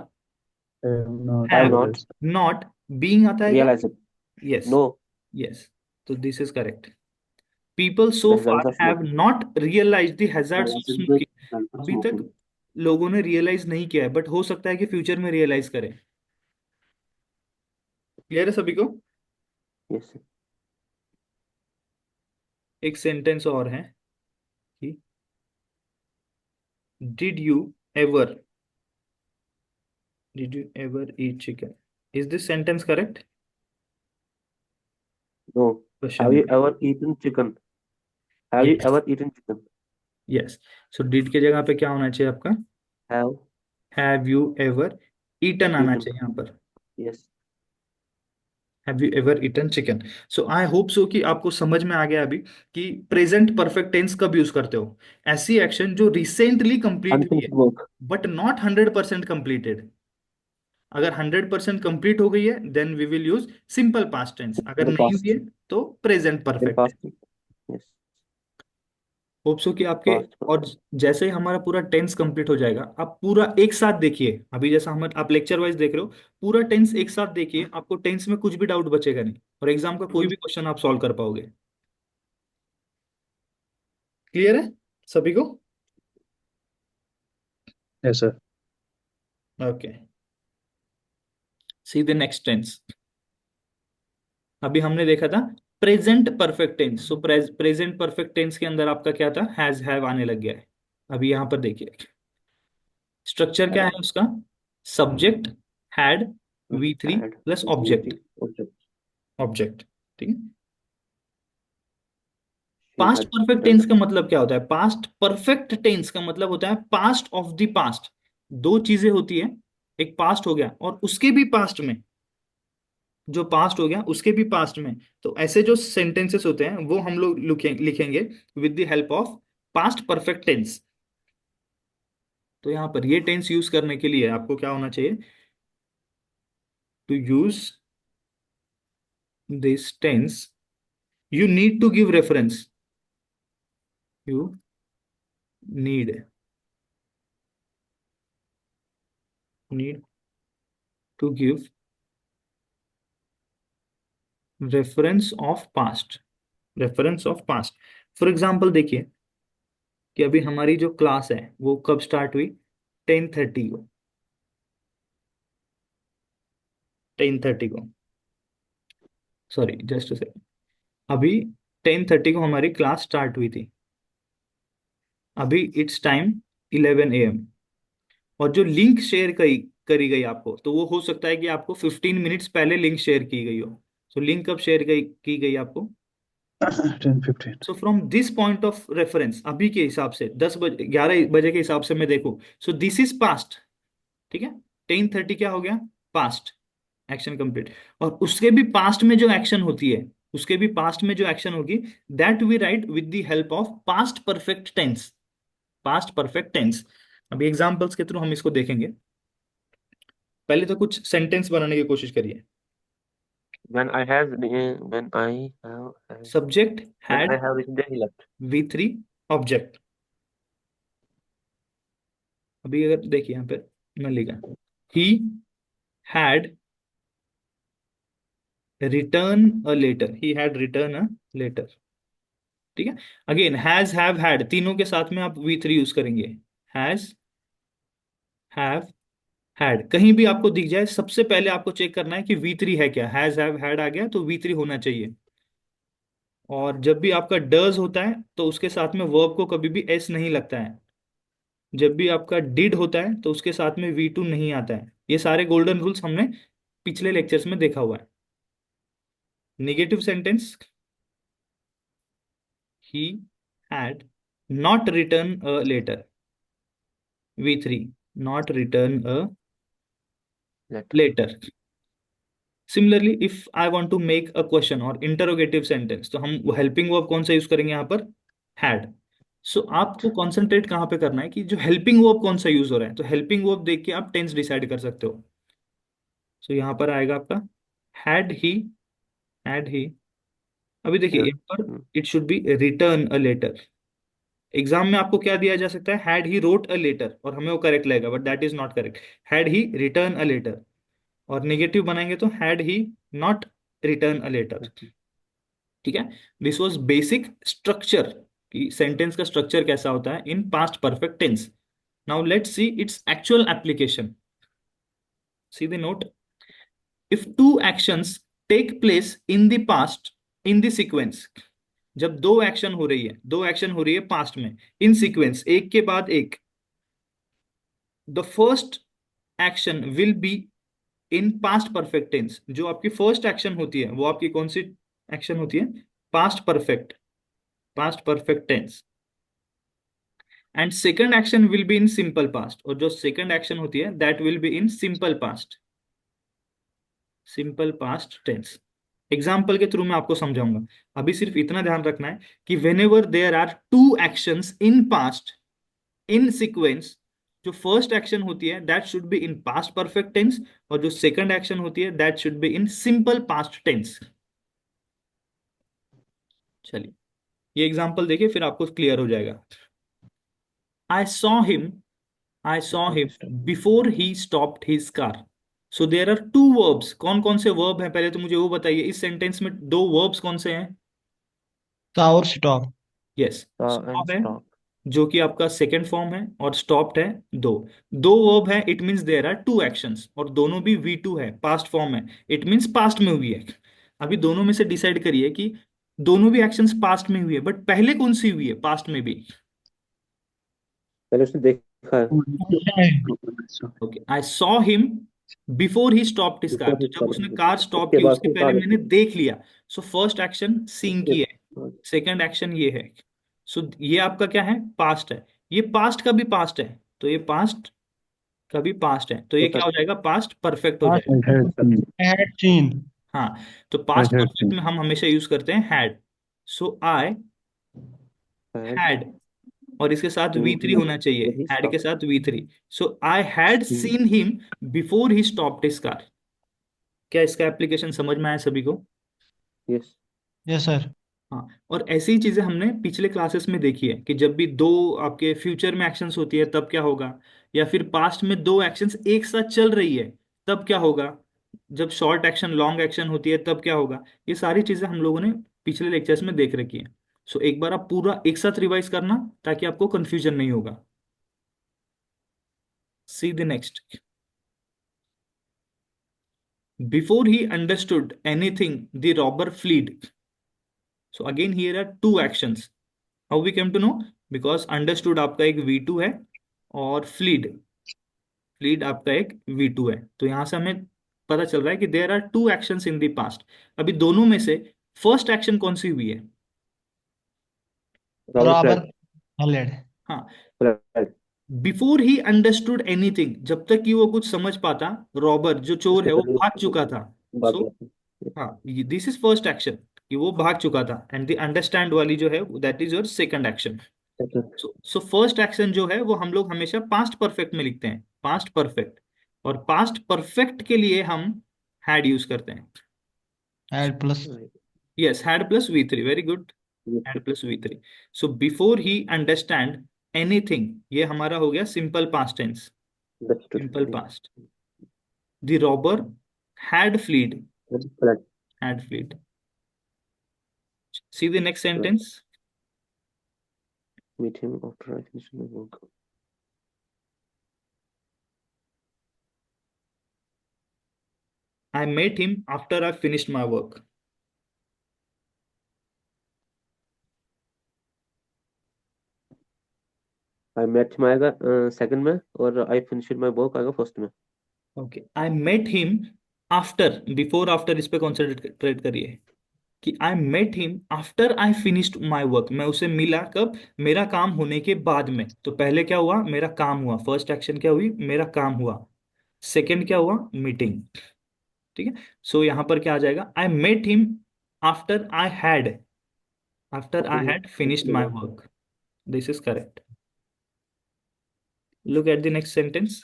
Speaker 2: have not
Speaker 4: have
Speaker 1: have
Speaker 4: not
Speaker 2: realized.
Speaker 1: Not, being आता है क्या?
Speaker 4: रियलाइज्ड।
Speaker 1: Yes,
Speaker 4: no.
Speaker 1: यस, तो this is correct. People
Speaker 4: the
Speaker 1: so
Speaker 4: result
Speaker 1: far
Speaker 4: of
Speaker 1: have
Speaker 4: smoking.
Speaker 1: Not realize the hazards of
Speaker 4: realized the
Speaker 1: smoking.
Speaker 4: Result of
Speaker 1: अभी तक
Speaker 4: smoking.
Speaker 1: लोगों ने realise नहीं किया है, बट हो सकता है कि फ्यूचर में रियलाइज करें। क्लियर है सभी को?
Speaker 4: यस।
Speaker 1: एक सेंटेंस और है कि did you ever did you ever eat chicken? Is this sentence correct?
Speaker 4: No.
Speaker 1: Question
Speaker 4: have you
Speaker 1: है।
Speaker 4: Ever eaten chicken. Have you
Speaker 1: yes,
Speaker 4: ever eaten chicken.
Speaker 1: Yes, so did के जगह पे क्या होना चाहिए आपका?
Speaker 4: Have
Speaker 1: have you ever eaten आना
Speaker 4: eaten.
Speaker 1: चाहिए यहाँ पर।
Speaker 4: Yes.
Speaker 1: Have you ever eaten chicken? So I hope so कि आपको समझ में आ गया अभी कि प्रेजेंट परफेक्ट टेंस कब यूज करते हो। ऐसी एक्शन जो रिसेंटली कंप्लीट हुई है,
Speaker 4: unfinished work.
Speaker 1: But not 100% completed. अगर 100% कंप्लीट हो गई है, then we will use simple past tense. अगर
Speaker 4: द
Speaker 1: नहीं हुई
Speaker 4: पास्ट।
Speaker 1: है तो present
Speaker 4: the
Speaker 1: perfect.
Speaker 4: Past. Yes.
Speaker 1: Hope so कि आपके,
Speaker 4: पास्ट
Speaker 1: और
Speaker 4: परफेक्ट।
Speaker 1: जैसे ही हमारा पूरा टेंस कंप्लीट हो जाएगा, आप पूरा एक साथ देखिए। अभी जैसा हम आप लेक्चर वाइज देख रहे हो, पूरा टेंस एक साथ देखिए, आपको टेंस में कुछ भी डाउट बचेगा नहीं, और एग्जाम का कोई भी क्वेश्चन आप सॉल्व कर पाओगे। क्लियर है सभी को?
Speaker 2: Yes sir.
Speaker 1: Okay, see the next tense. अभी हमने देखा था present perfect tense. So present perfect tense के अंदर आपका क्या था? हैज हैव आने लग गया है। अभी यहां पर देखिए स्ट्रक्चर क्या है उसका। Subject, had, V3
Speaker 4: had
Speaker 1: plus
Speaker 4: VT
Speaker 1: object.
Speaker 4: Object.
Speaker 1: Object, ठीक है। पास्ट परफेक्ट टेंस का मतलब क्या होता है? पास्ट परफेक्ट टेंस का मतलब होता है पास्ट ऑफ द पास्ट। दो चीजें होती है, एक पास्ट हो गया और उसके भी पास्ट में, जो पास्ट हो गया उसके भी पास्ट में। तो ऐसे जो सेंटेंसेस होते हैं वो हम लोग लिखेंगे with the help of past perfect tense. तो यहाँ पर ये टेंस यूज करने के लिए आपको क्या होना चाहिए? To use this tense you need to give reference. You need to give reference of past. reference of past. For example देखिए कि अभी हमारी जो क्लास है वो कब स्टार्ट हुई? 10:30 को। 10:30 को, सॉरी जस्ट से, अभी 10:30 को हमारी क्लास स्टार्ट हुई थी। अभी इट्स टाइम 11 AM। और जो लिंक शेयर करी गई आपको, तो वो हो सकता है कि आपको 15 मिनट्स पहले लिंक शेयर की गई हो। तो लिंक कब शेयर की गई आपको?
Speaker 2: 10:15।
Speaker 1: So from this point of reference, अभी के हिसाब से 10 बजे 11 बजे के हिसाब से मैं देखूं, सो दिस इज पास्ट। ठीक है, 10:30 क्या हो गया? Past, action complete. और उसके भी पास्ट में जो एक्शन होती है, उसके भी पास्ट में जो एक्शन होगी, that we write with the help of past perfect tense. Past perfect tense. अभी एग्जांपल्स के थ्रू हम इसको देखेंगे। पहले तो कुछ सेंटेंस बनाने की कोशिश करिए।
Speaker 4: When I have when I have
Speaker 1: subject
Speaker 4: when I
Speaker 1: had
Speaker 4: have reached there, he left.
Speaker 1: V3 object. अभी अगर देखिए यहाँ पे मैं लिखा, he had return a letter. He had return a letter. ठीक है, अगेन हैज, हैव, हैड, तीनों के साथ में आप V3 यूज करेंगे। Has, have, had. कहीं भी आपको दिख जाए, सबसे पहले आपको चेक करना है कि V3 है क्या। हैज, हैव, हैड आ गया तो V3 होना चाहिए। और जब भी आपका डज होता है तो उसके साथ में वर्ब को कभी भी एस नहीं लगता है। जब भी आपका डिड होता है तो उसके साथ में V2 नहीं आता है। ये सारे गोल्डन रूल्स हमने पिछले लेक्चर्स में देखा हुआ है। Negative sentence, he had not return a letter. V3, not return a
Speaker 4: Letter.
Speaker 1: Letter. Similarly if I want to make a question और इंटरोगेटिव सेंटेंस, तो हम हेल्पिंग वर्ब कौन सा यूज करेंगे यहाँ पर? हैड। सो आपको कॉन्सेंट्रेट कहाँ पे करना है कि जो हेल्पिंग वर्ब कौन सा यूज हो रहा है। तो हेल्पिंग वर्ब देख के आप टेंस डिसाइड कर सकते हो। सो यहाँ पर आएगा आपका हैड ही। हैड ही, अभी देखिए
Speaker 4: Yeah.
Speaker 1: यहाँ पर it should be return a letter. Exam में आपको क्या दिया जा सकता है? Had he wrote a letter, और हमें वो करेक्ट लगेगा, but that is not correct. Had he return a letter. और नेगेटिव बनाएंगे तो had he not return a letter. ठीक है, दिस वाज बेसिक स्ट्रक्चर कि सेंटेंस का स्ट्रक्चर कैसा होता है in past perfect tense. Now let's see its actual application. See the note, if two actions take place in the past in the sequence. जब दो action हो रही है, दो एक्शन हो रही है पास्ट में इन सीक्वेंस, एक के बाद एक, the first action will be in past perfect tense. जो आपकी फर्स्ट एक्शन होती है वो आपकी कौन सी एक्शन होती है? Past perfect, past perfect tense. And second action will be in simple past, और जो सेकंड एक्शन होती है that will be in simple past, simple past tense. Example के थ्रू मैं आपको समझाऊंगा। अभी सिर्फ इतना ध्यान रखना है कि whenever there are two actions in past in sequence, जो फर्स्ट एक्शन होती है that should be in past perfect tense, और जो सेकंड एक्शन होती है that should be in simple past tense. चलिए ये एग्जाम्पल देखिए, फिर आपको क्लियर हो जाएगा। I saw him, I saw him before he stopped his car. So there are two verbs. कौन कौन से verb हैं पहले तो मुझे वो बताइए। इस सेंटेंस में दो verbs कौन से हैं?
Speaker 3: सा और स्टॉप।
Speaker 1: Yes,
Speaker 4: And
Speaker 1: stop है,
Speaker 4: stop.
Speaker 1: जो कि आपका सेकेंड फॉर्म है, और stopped है दो। दो verb है, it means there are two actions, और दोनों भी V2 है, पास्ट फॉर्म है, इट मीन्स पास्ट में हुई है। अभी दोनों में से डिसाइड करिए कि दोनों भी एक्शंस पास्ट में हुई है, बट पहले कौन सी हुई है पास्ट में भी?
Speaker 4: पहले उसने देखा है।
Speaker 1: Okay, I saw him before he stopped his car.
Speaker 4: Before
Speaker 1: तो
Speaker 4: he
Speaker 1: जब
Speaker 4: stopped.
Speaker 1: उसने कार स्टॉप
Speaker 4: उसके
Speaker 1: की
Speaker 4: बाद
Speaker 1: उसके
Speaker 4: उसने
Speaker 1: पहले
Speaker 4: कहा
Speaker 1: मैंने देख लिया। सो फर्स्ट एक्शन सीन
Speaker 4: उसके
Speaker 1: की है। सेकंड एक्शन ये है। सो ये आपका क्या है, पास्ट है। ये पास्ट का भी पास्ट है, तो ये पास्ट का भी पास्ट है, तो ये क्या हो
Speaker 4: Perfect.
Speaker 1: जाएगा, पास्ट परफेक्ट हो
Speaker 3: Past
Speaker 1: जाएगा।
Speaker 2: I had seen.
Speaker 3: I had seen.
Speaker 1: हाँ, तो
Speaker 2: I
Speaker 1: past
Speaker 2: had
Speaker 1: perfect
Speaker 2: seen.
Speaker 1: में हम हमेशा यूज करते हैं had. So I
Speaker 4: Had
Speaker 1: had, और इसके साथ वी
Speaker 4: seen
Speaker 1: थ्री
Speaker 4: him
Speaker 1: होना चाहिए,
Speaker 4: when he
Speaker 1: हैड के
Speaker 4: stopped.
Speaker 1: साथ वी3। So I had
Speaker 4: Seen.
Speaker 1: Seen him before he stopped his car. क्या इसका एप्लीकेशन समझ में आया सभी को?
Speaker 4: Yes.
Speaker 3: Yes, sir.
Speaker 1: हाँ, और ऐसी ही चीजें हमने पिछले क्लासेस में देखी है कि जब भी दो आपके फ्यूचर में एक्शंस होती है तब क्या होगा, या फिर पास्ट में दो एक्शंस एक साथ चल रही है तब क्या होगा, जब शॉर्ट एक्शन लॉन्ग एक्शन होती है तब क्या होगा। ये सारी चीजें हम लोगों ने पिछले लेक्चर्स में देख रखी है। सो एक बार आप पूरा एक साथ रिवाइज करना ताकि आपको कंफ्यूजन नहीं होगा। See the next. Before he understood anything the robber fled. So again here are two actions. How we came to know? Because understood आपका एक V2 है, और फ्लीड फ्लीड आपका एक V2 है, तो यहां से हमें पता चल रहा है कि there are two actions in the past. अभी दोनों में से फर्स्ट एक्शन कौन सी हुई है?
Speaker 4: Robert
Speaker 3: Robber
Speaker 4: Flag.
Speaker 3: Khaled.
Speaker 1: हाँ,
Speaker 4: Flag.
Speaker 1: Before he understood anything, जब तक कि वो कुछ समझ पाता, रॉबर जो चोर
Speaker 4: उससे
Speaker 1: है वो
Speaker 4: पहले
Speaker 1: भाग चुका था।
Speaker 4: बात
Speaker 1: सो
Speaker 4: करते हैं.
Speaker 1: हाँ, दिस इज फर्स्ट एक्शन कि वो भाग चुका था, एंड द अंडरस्टैंड वाली जो है that is your second action.
Speaker 4: Second.
Speaker 1: So first action जो है वो हम लोग हमेशा पास्ट परफेक्ट में लिखते हैं, पास्ट परफेक्ट। और पास्ट परफेक्ट के लिए हम हैड यूज करते हैं।
Speaker 3: Had plus.
Speaker 4: Right.
Speaker 1: Yes, had plus V3, very good.
Speaker 4: Yes.
Speaker 1: Had plus V3। So before he understand anything, ये हमारा हो गया simple past tense,
Speaker 4: Understood.
Speaker 1: Simple past. The robber had fled,
Speaker 4: Flag.
Speaker 1: Had fled. See the next
Speaker 4: Flag.
Speaker 1: Sentence.
Speaker 4: Meet him after I finish my work.
Speaker 1: I met him after I finished my work.
Speaker 4: I met him आएगा second में, और I finished my work आएगा first में.
Speaker 1: Okay, I met him after, before after इस पे concentrate करिए कि I met him after I finished my work. मैं उसे मिला कब? मेरा काम होने के बाद में। तो पहले क्या हुआ, मेरा काम हुआ, फर्स्ट एक्शन क्या हुई, मेरा काम हुआ। सेकंड क्या हुआ, मीटिंग। ठीक है, सो यहां पर क्या आ जाएगा, I met him after I had, after I had finished my work. This is correct. Look at the next sentence.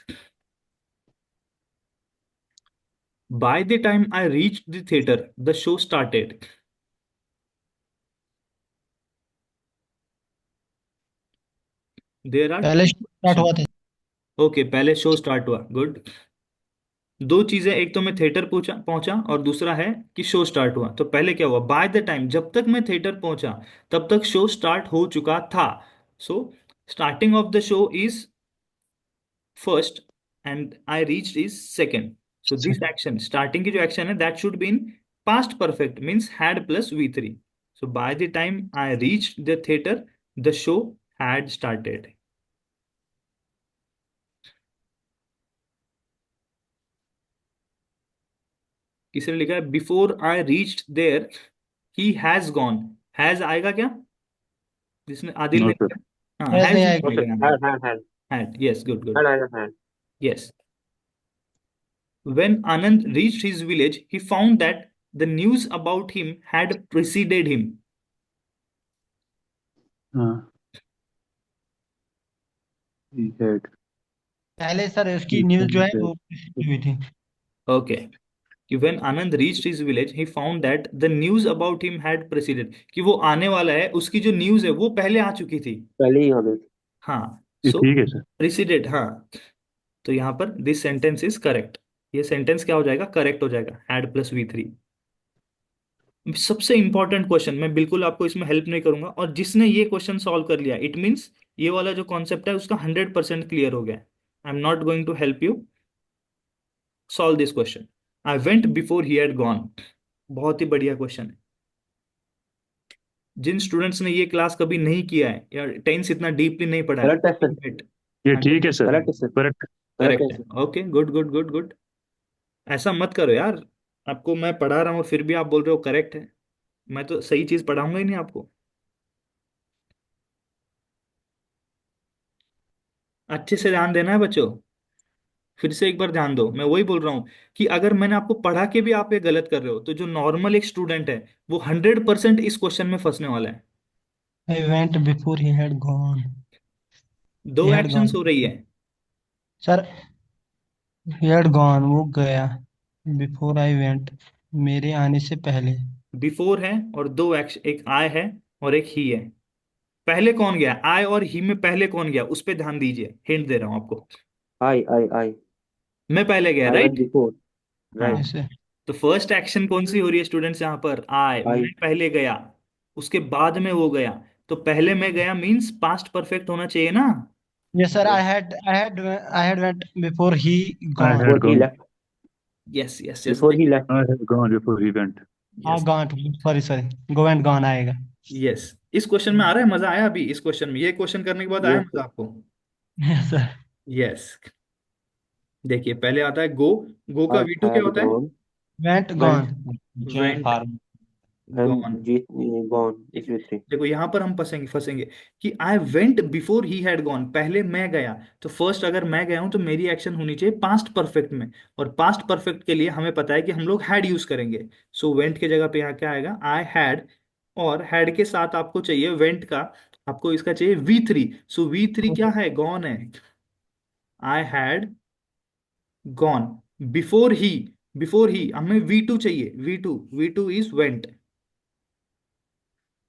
Speaker 1: By the time I reached the theater, the show started. There are
Speaker 3: पहले
Speaker 1: two
Speaker 3: start हुआ
Speaker 1: actions.
Speaker 3: था.
Speaker 1: Okay, पहले show start हुआ, good. दो चीजें, एक तो मैं थिएटर पहुंचा पहुंचा और दूसरा है कि शो स्टार्ट हुआ। तो पहले क्या हुआ, बाय द टाइम, जब तक मैं थिएटर पहुंचा तब तक शो स्टार्ट हो चुका था। So starting of the show is first, and I reached is second. So this action, starting की जो एक्शन है that should be in past perfect, means had plus V3। So by the time I reached the theatre, the show had started. किसने लिखा है before I reached there he has gone? Has आएगा क्या, जिसने आदिल ने
Speaker 2: No, sir.
Speaker 1: लिखा? हाँ,
Speaker 3: ऐसे नहीं
Speaker 1: हैज
Speaker 3: आएगा.
Speaker 1: नहीं
Speaker 4: Okay.
Speaker 1: आएगा यहाँ
Speaker 4: Had,
Speaker 1: पर।
Speaker 4: had, had.
Speaker 1: Had, yes, good good.
Speaker 4: Had आएगा had.
Speaker 1: Yes, when Anand reached his village he found that the news about him had preceded him.
Speaker 2: हाँ. He had.
Speaker 3: पहले सर उसकी
Speaker 2: He
Speaker 3: न्यूज जो
Speaker 2: found
Speaker 3: है
Speaker 2: that.
Speaker 3: वो हुई थी.
Speaker 1: Okay, कि when Anand reached his village he found that the news about him had preceded, कि वो आने वाला है, उसकी जो न्यूज है वो पहले आ चुकी थी।
Speaker 4: पहले ही आ गई.
Speaker 1: हाँ,
Speaker 2: ये
Speaker 1: सो
Speaker 2: ठीक है सर.
Speaker 1: प्रिसीडेड, हाँ। तो यहाँ पर दिस सेंटेंस इज करेक्ट। ये सेंटेंस क्या हो जाएगा, करेक्ट हो जाएगा, हैड प्लस V3। सबसे इंपॉर्टेंट क्वेश्चन, मैं बिल्कुल आपको इसमें हेल्प नहीं करूंगा, और जिसने ये क्वेश्चन सॉल्व कर लिया इट मीन्स ये वाला जो कॉन्सेप्ट है उसका 100% क्लियर हो गया। I am not going to help you solve this question. I went before he had gone, बहुत ही बढ़िया क्वेश्चन है। जिन स्टूडेंट्स ने ये क्लास कभी नहीं किया है या टेंस इतना डीपली नहीं पढ़ा है,
Speaker 4: करेक्ट है सर.
Speaker 2: ये ठीक है सर.
Speaker 4: करेक्ट है सर.
Speaker 2: करेक्ट.
Speaker 4: करेक्ट है
Speaker 1: करेक्ट है,
Speaker 4: sir.
Speaker 1: Okay, good good good good. ऐसा मत करो यार, आपको मैं पढ़ा रहा हूँ फिर भी आप बोल रहे हो करेक्ट है। मैं तो सही चीज पढ़ाऊंगा ही नहीं आपको। अच्छे से ध्यान देना है बच्चों। फिर से एक बार ध्यान दो, मैं वही बोल रहा हूँ कि अगर मैंने आपको पढ़ा के भी आप ये गलत कर रहे हो, तो जो नॉर्मल एक स्टूडेंट है वो 100% इस क्वेश्चन में फंसने वाला है।
Speaker 3: I went before he had gone.
Speaker 1: दो
Speaker 3: He had
Speaker 1: एक्शंस
Speaker 3: gone.
Speaker 1: हो रही है।
Speaker 3: सर he had gone वो गया. Before I went मेरे आने से पहले.
Speaker 1: बिफोर है और दो एक्शन, एक आई है और एक ही है। पहले कौन गया, आई और ही में पहले कौन गया, उस पे ध्यान दीजिए, हिंट दे रहा हूं आपको।
Speaker 4: I
Speaker 1: मैं पहले गया,
Speaker 4: I went
Speaker 1: राइट।
Speaker 4: before.
Speaker 1: हाँ,
Speaker 4: Right.
Speaker 3: ऐसे.
Speaker 1: तो फर्स्ट एक्शन कौन सी हो रही है स्टूडेंट्स यहाँ पर, आई,
Speaker 4: I
Speaker 1: मैं पहले गया, उसके बाद में वो गया। तो पहले मैं गया मींस पास्ट परफेक्ट होना चाहिए ना।
Speaker 3: Yes sir,
Speaker 4: yes.
Speaker 3: I had went before he
Speaker 2: I
Speaker 3: gone.
Speaker 2: had
Speaker 4: Before he
Speaker 2: gone.
Speaker 4: left.
Speaker 1: Yes yes yes.
Speaker 4: Before he left.
Speaker 2: I had gone before he went.
Speaker 3: हाँ
Speaker 1: yes
Speaker 3: gone. Sorry go and gone आएगा.
Speaker 1: Yes. इस question में आ रहा है मजा, आया अभी इस क्वेश्चन में, ये क्वेश्चन करने के बाद आया
Speaker 4: Yes,
Speaker 1: मजा
Speaker 4: sir.
Speaker 1: आपको।
Speaker 3: Yes sir.
Speaker 1: यस। देखिए पहले आता है गो। गो का
Speaker 4: I
Speaker 1: V2 क्या
Speaker 4: had
Speaker 1: होता है,
Speaker 4: gone.
Speaker 3: Went
Speaker 4: Went
Speaker 3: gone. जो
Speaker 1: went,
Speaker 3: form.
Speaker 1: Gone.
Speaker 4: and gone is with three.
Speaker 1: देखो यहां पर हम फंसेंगे फंसेंगे कि आई went before he had gone, पहले मैं गया। तो फर्स्ट अगर मैं गया हूं तो मेरी एक्शन होनी चाहिए पास्ट परफेक्ट में, और पास्ट परफेक्ट के लिए हमें पता है कि हम लोग हैड यूज करेंगे। सो वेंट के जगह पे यहाँ क्या आएगा, आई हैड। और हैड के साथ आपको चाहिए वेंट का, आपको इसका चाहिए V3। सो V3 क्या है, गॉन है। I had gone before he, before he हमें V2 चाहिए, V2, V2 is went.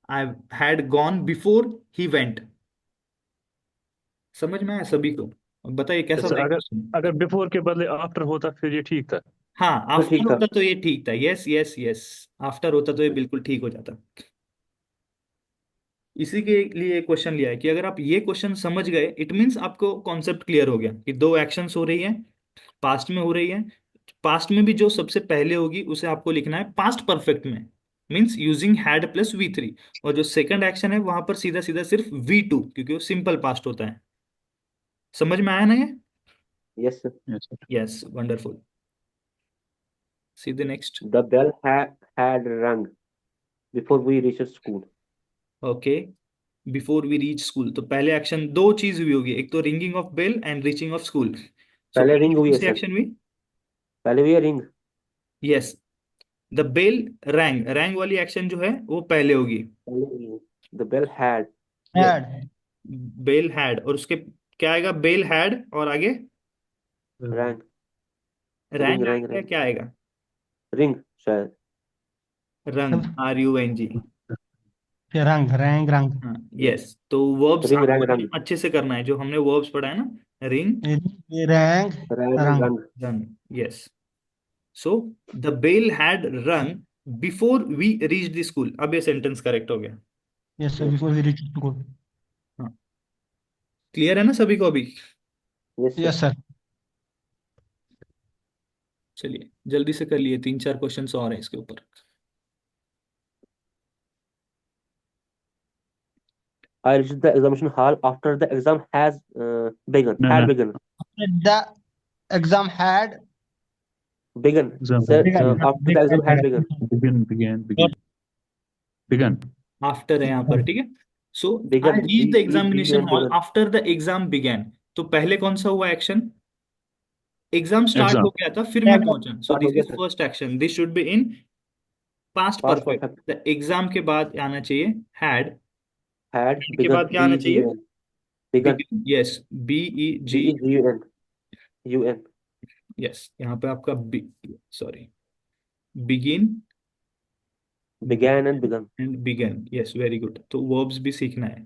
Speaker 1: I had gone before he went. समझ में आया सभी को, अब बताइए कैसा
Speaker 2: अच्छा,
Speaker 1: था
Speaker 2: अगर
Speaker 1: क्वेश्चन।
Speaker 2: अगर बिफोर के बदले आफ्टर होता फिर ये ठीक था।
Speaker 1: हाँ,
Speaker 4: तो
Speaker 1: आफ्टर
Speaker 4: ठीक था.
Speaker 1: होता तो ये ठीक था, यस यस यस। आफ्टर होता तो ये बिल्कुल ठीक हो जाता। इसी के लिए क्वेश्चन लिया है कि अगर आप ये क्वेश्चन समझ गए, इट मीन्स आपको कॉन्सेप्ट क्लियर हो गया कि दो एक्शंस हो रही है, पास्ट में हो रही है। पास्ट में भी जो सबसे पहले होगी उसे आपको लिखना है पास्ट परफेक्ट में, means using had plus V3। और जो सेकंड एक्शन है वहां पर सीधा सीधा सिर्फ V2, क्योंकि वो सिंपल पास्ट होता है। समझ में आया ना ये।
Speaker 4: Yes, sir.
Speaker 2: Yes, sir.
Speaker 1: Yes, wonderful. सीधे next.
Speaker 4: The bell had rung before we reached school.
Speaker 1: Okay, before we reach school, तो पहले एक्शन दो चीज हुई होगी, एक तो ringing of bell and reaching of school. So
Speaker 4: पहले
Speaker 1: पहले
Speaker 4: रिंग
Speaker 1: कौन
Speaker 4: हुई है
Speaker 1: सी
Speaker 4: सर.
Speaker 1: एक्शन हुई,
Speaker 4: पहले हुई है ring.
Speaker 1: Yes, the bell rang, rang वाली एक्शन जो है वो पहले होगी।
Speaker 4: पहले हुई है. The bell had
Speaker 1: यस,
Speaker 3: Had.
Speaker 1: बेल हैड, और उसके क्या आएगा, बेल हैड और आगे
Speaker 4: rang.
Speaker 1: रैंग
Speaker 4: Rang
Speaker 1: आएगा,
Speaker 4: rang.
Speaker 1: क्या आएगा,
Speaker 4: Ring शायद.
Speaker 1: रंग, RUNG।
Speaker 3: रंग रंग रंग.
Speaker 1: हाँ यस, तो वर्ब्स
Speaker 4: Ring rang
Speaker 1: आपको
Speaker 4: rang.
Speaker 1: एकदम अच्छे से करना है, जो हमने वर्ब्स पढ़ा है ना, रिंग,
Speaker 3: रंग
Speaker 4: Rang
Speaker 3: rang.
Speaker 4: rang.
Speaker 1: Rang, yes. So the bell had rang before we reach the school, अब ये सेंटेंस करेक्ट हो गया।
Speaker 3: Yes sir,
Speaker 4: Yes.
Speaker 3: before we reach school.
Speaker 1: हाँ, क्लियर है ना सभी को अभी।
Speaker 4: Yes, sir.
Speaker 3: Yes sir.
Speaker 1: चलिए जल्दी से कर लिए, तीन चार क्वेश्चन और हैं इसके ऊपर।
Speaker 4: I reached the examination hall after the exam has begun.
Speaker 2: No,
Speaker 4: Had
Speaker 2: no.
Speaker 4: begun.
Speaker 3: The exam had
Speaker 4: Begun.
Speaker 2: Exam
Speaker 4: Sir,
Speaker 2: had
Speaker 3: begun.
Speaker 2: begun.
Speaker 4: after the exam had begun.
Speaker 2: Began.
Speaker 1: After है यहाँ पर, ठीक है। So I
Speaker 4: Begun.
Speaker 1: Reach the examination
Speaker 4: BEGUN
Speaker 1: hall
Speaker 4: begun.
Speaker 1: After the exam began. तो पहले कौन सा हुआ एक्शन, एग्जाम स्टार्ट हो
Speaker 2: Exam.
Speaker 1: गया था फिर मैं
Speaker 3: Exam.
Speaker 1: पहुंचा, सो
Speaker 4: Start हो
Speaker 1: दिस
Speaker 4: गया
Speaker 1: is
Speaker 4: sir.
Speaker 1: First action, this should be in past
Speaker 4: Past
Speaker 1: perfect.
Speaker 4: perfect.
Speaker 1: The exam के बाद आना चाहिए हैड,
Speaker 4: Had
Speaker 1: के
Speaker 4: begun.
Speaker 1: बाद क्या आना चाहिए,
Speaker 4: BEGUN. Begun.
Speaker 1: Begin, yes, BEG,
Speaker 4: BEGUN. UN.
Speaker 1: Yes. यहाँ पे आपका sorry, begin
Speaker 4: Began and begun.
Speaker 1: And begin, yes very good, तो वर्ब्स भी सीखना है।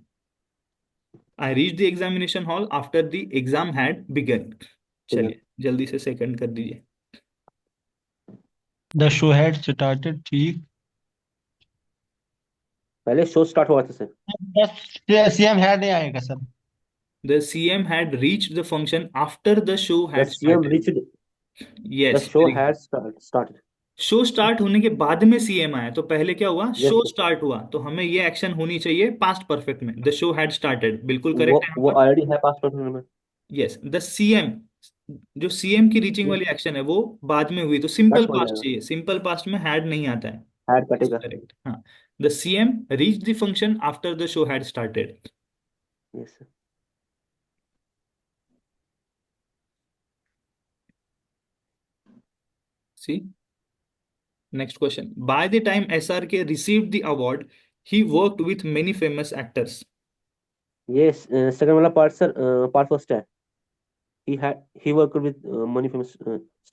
Speaker 1: I reach the examination hall after the exam had begun.
Speaker 4: Begun.
Speaker 1: चलिए जल्दी से सेकंड कर दीजिए।
Speaker 3: The show had started. ठीक.
Speaker 4: पहले शो स्टार्ट हुआ था सर.
Speaker 3: बस CM had नहीं आएगा sir.
Speaker 1: The CM had reached the function after the show
Speaker 4: The
Speaker 1: had
Speaker 4: CM
Speaker 1: started.
Speaker 4: reached. The
Speaker 1: Yes,
Speaker 4: show
Speaker 1: very good.
Speaker 4: had started.
Speaker 1: Show start होने के बाद में CM आया, तो पहले क्या हुआ,
Speaker 4: Yes
Speaker 1: शो
Speaker 4: sir.
Speaker 1: स्टार्ट हुआ, तो हमें ये एक्शन होनी चाहिए पास्ट परफेक्ट में, द शो हैड स्टार्टेड, बिल्कुल
Speaker 4: वो
Speaker 1: करेक्ट है यहाँ
Speaker 4: वो
Speaker 1: पर।
Speaker 4: ऑलरेडी है पास्ट परफेक्ट में.
Speaker 1: यस, द CM, जो CM की रीचिंग
Speaker 4: Yes.
Speaker 1: वाली एक्शन है वो बाद में हुई, तो सिंपल
Speaker 4: कट हो
Speaker 1: पास्ट
Speaker 4: जाएगा.
Speaker 1: चाहिए, सिंपल पास्ट में हैड नहीं आता है।
Speaker 4: Had कटेगा.
Speaker 1: करेक्ट, हाँ। The CM reached the function after the show had started.
Speaker 4: Yes, sir.
Speaker 1: See, next question. By the time SRK received the award, he worked with many famous actors.
Speaker 4: Yes, second वाला part sir, part first है. He worked with many famous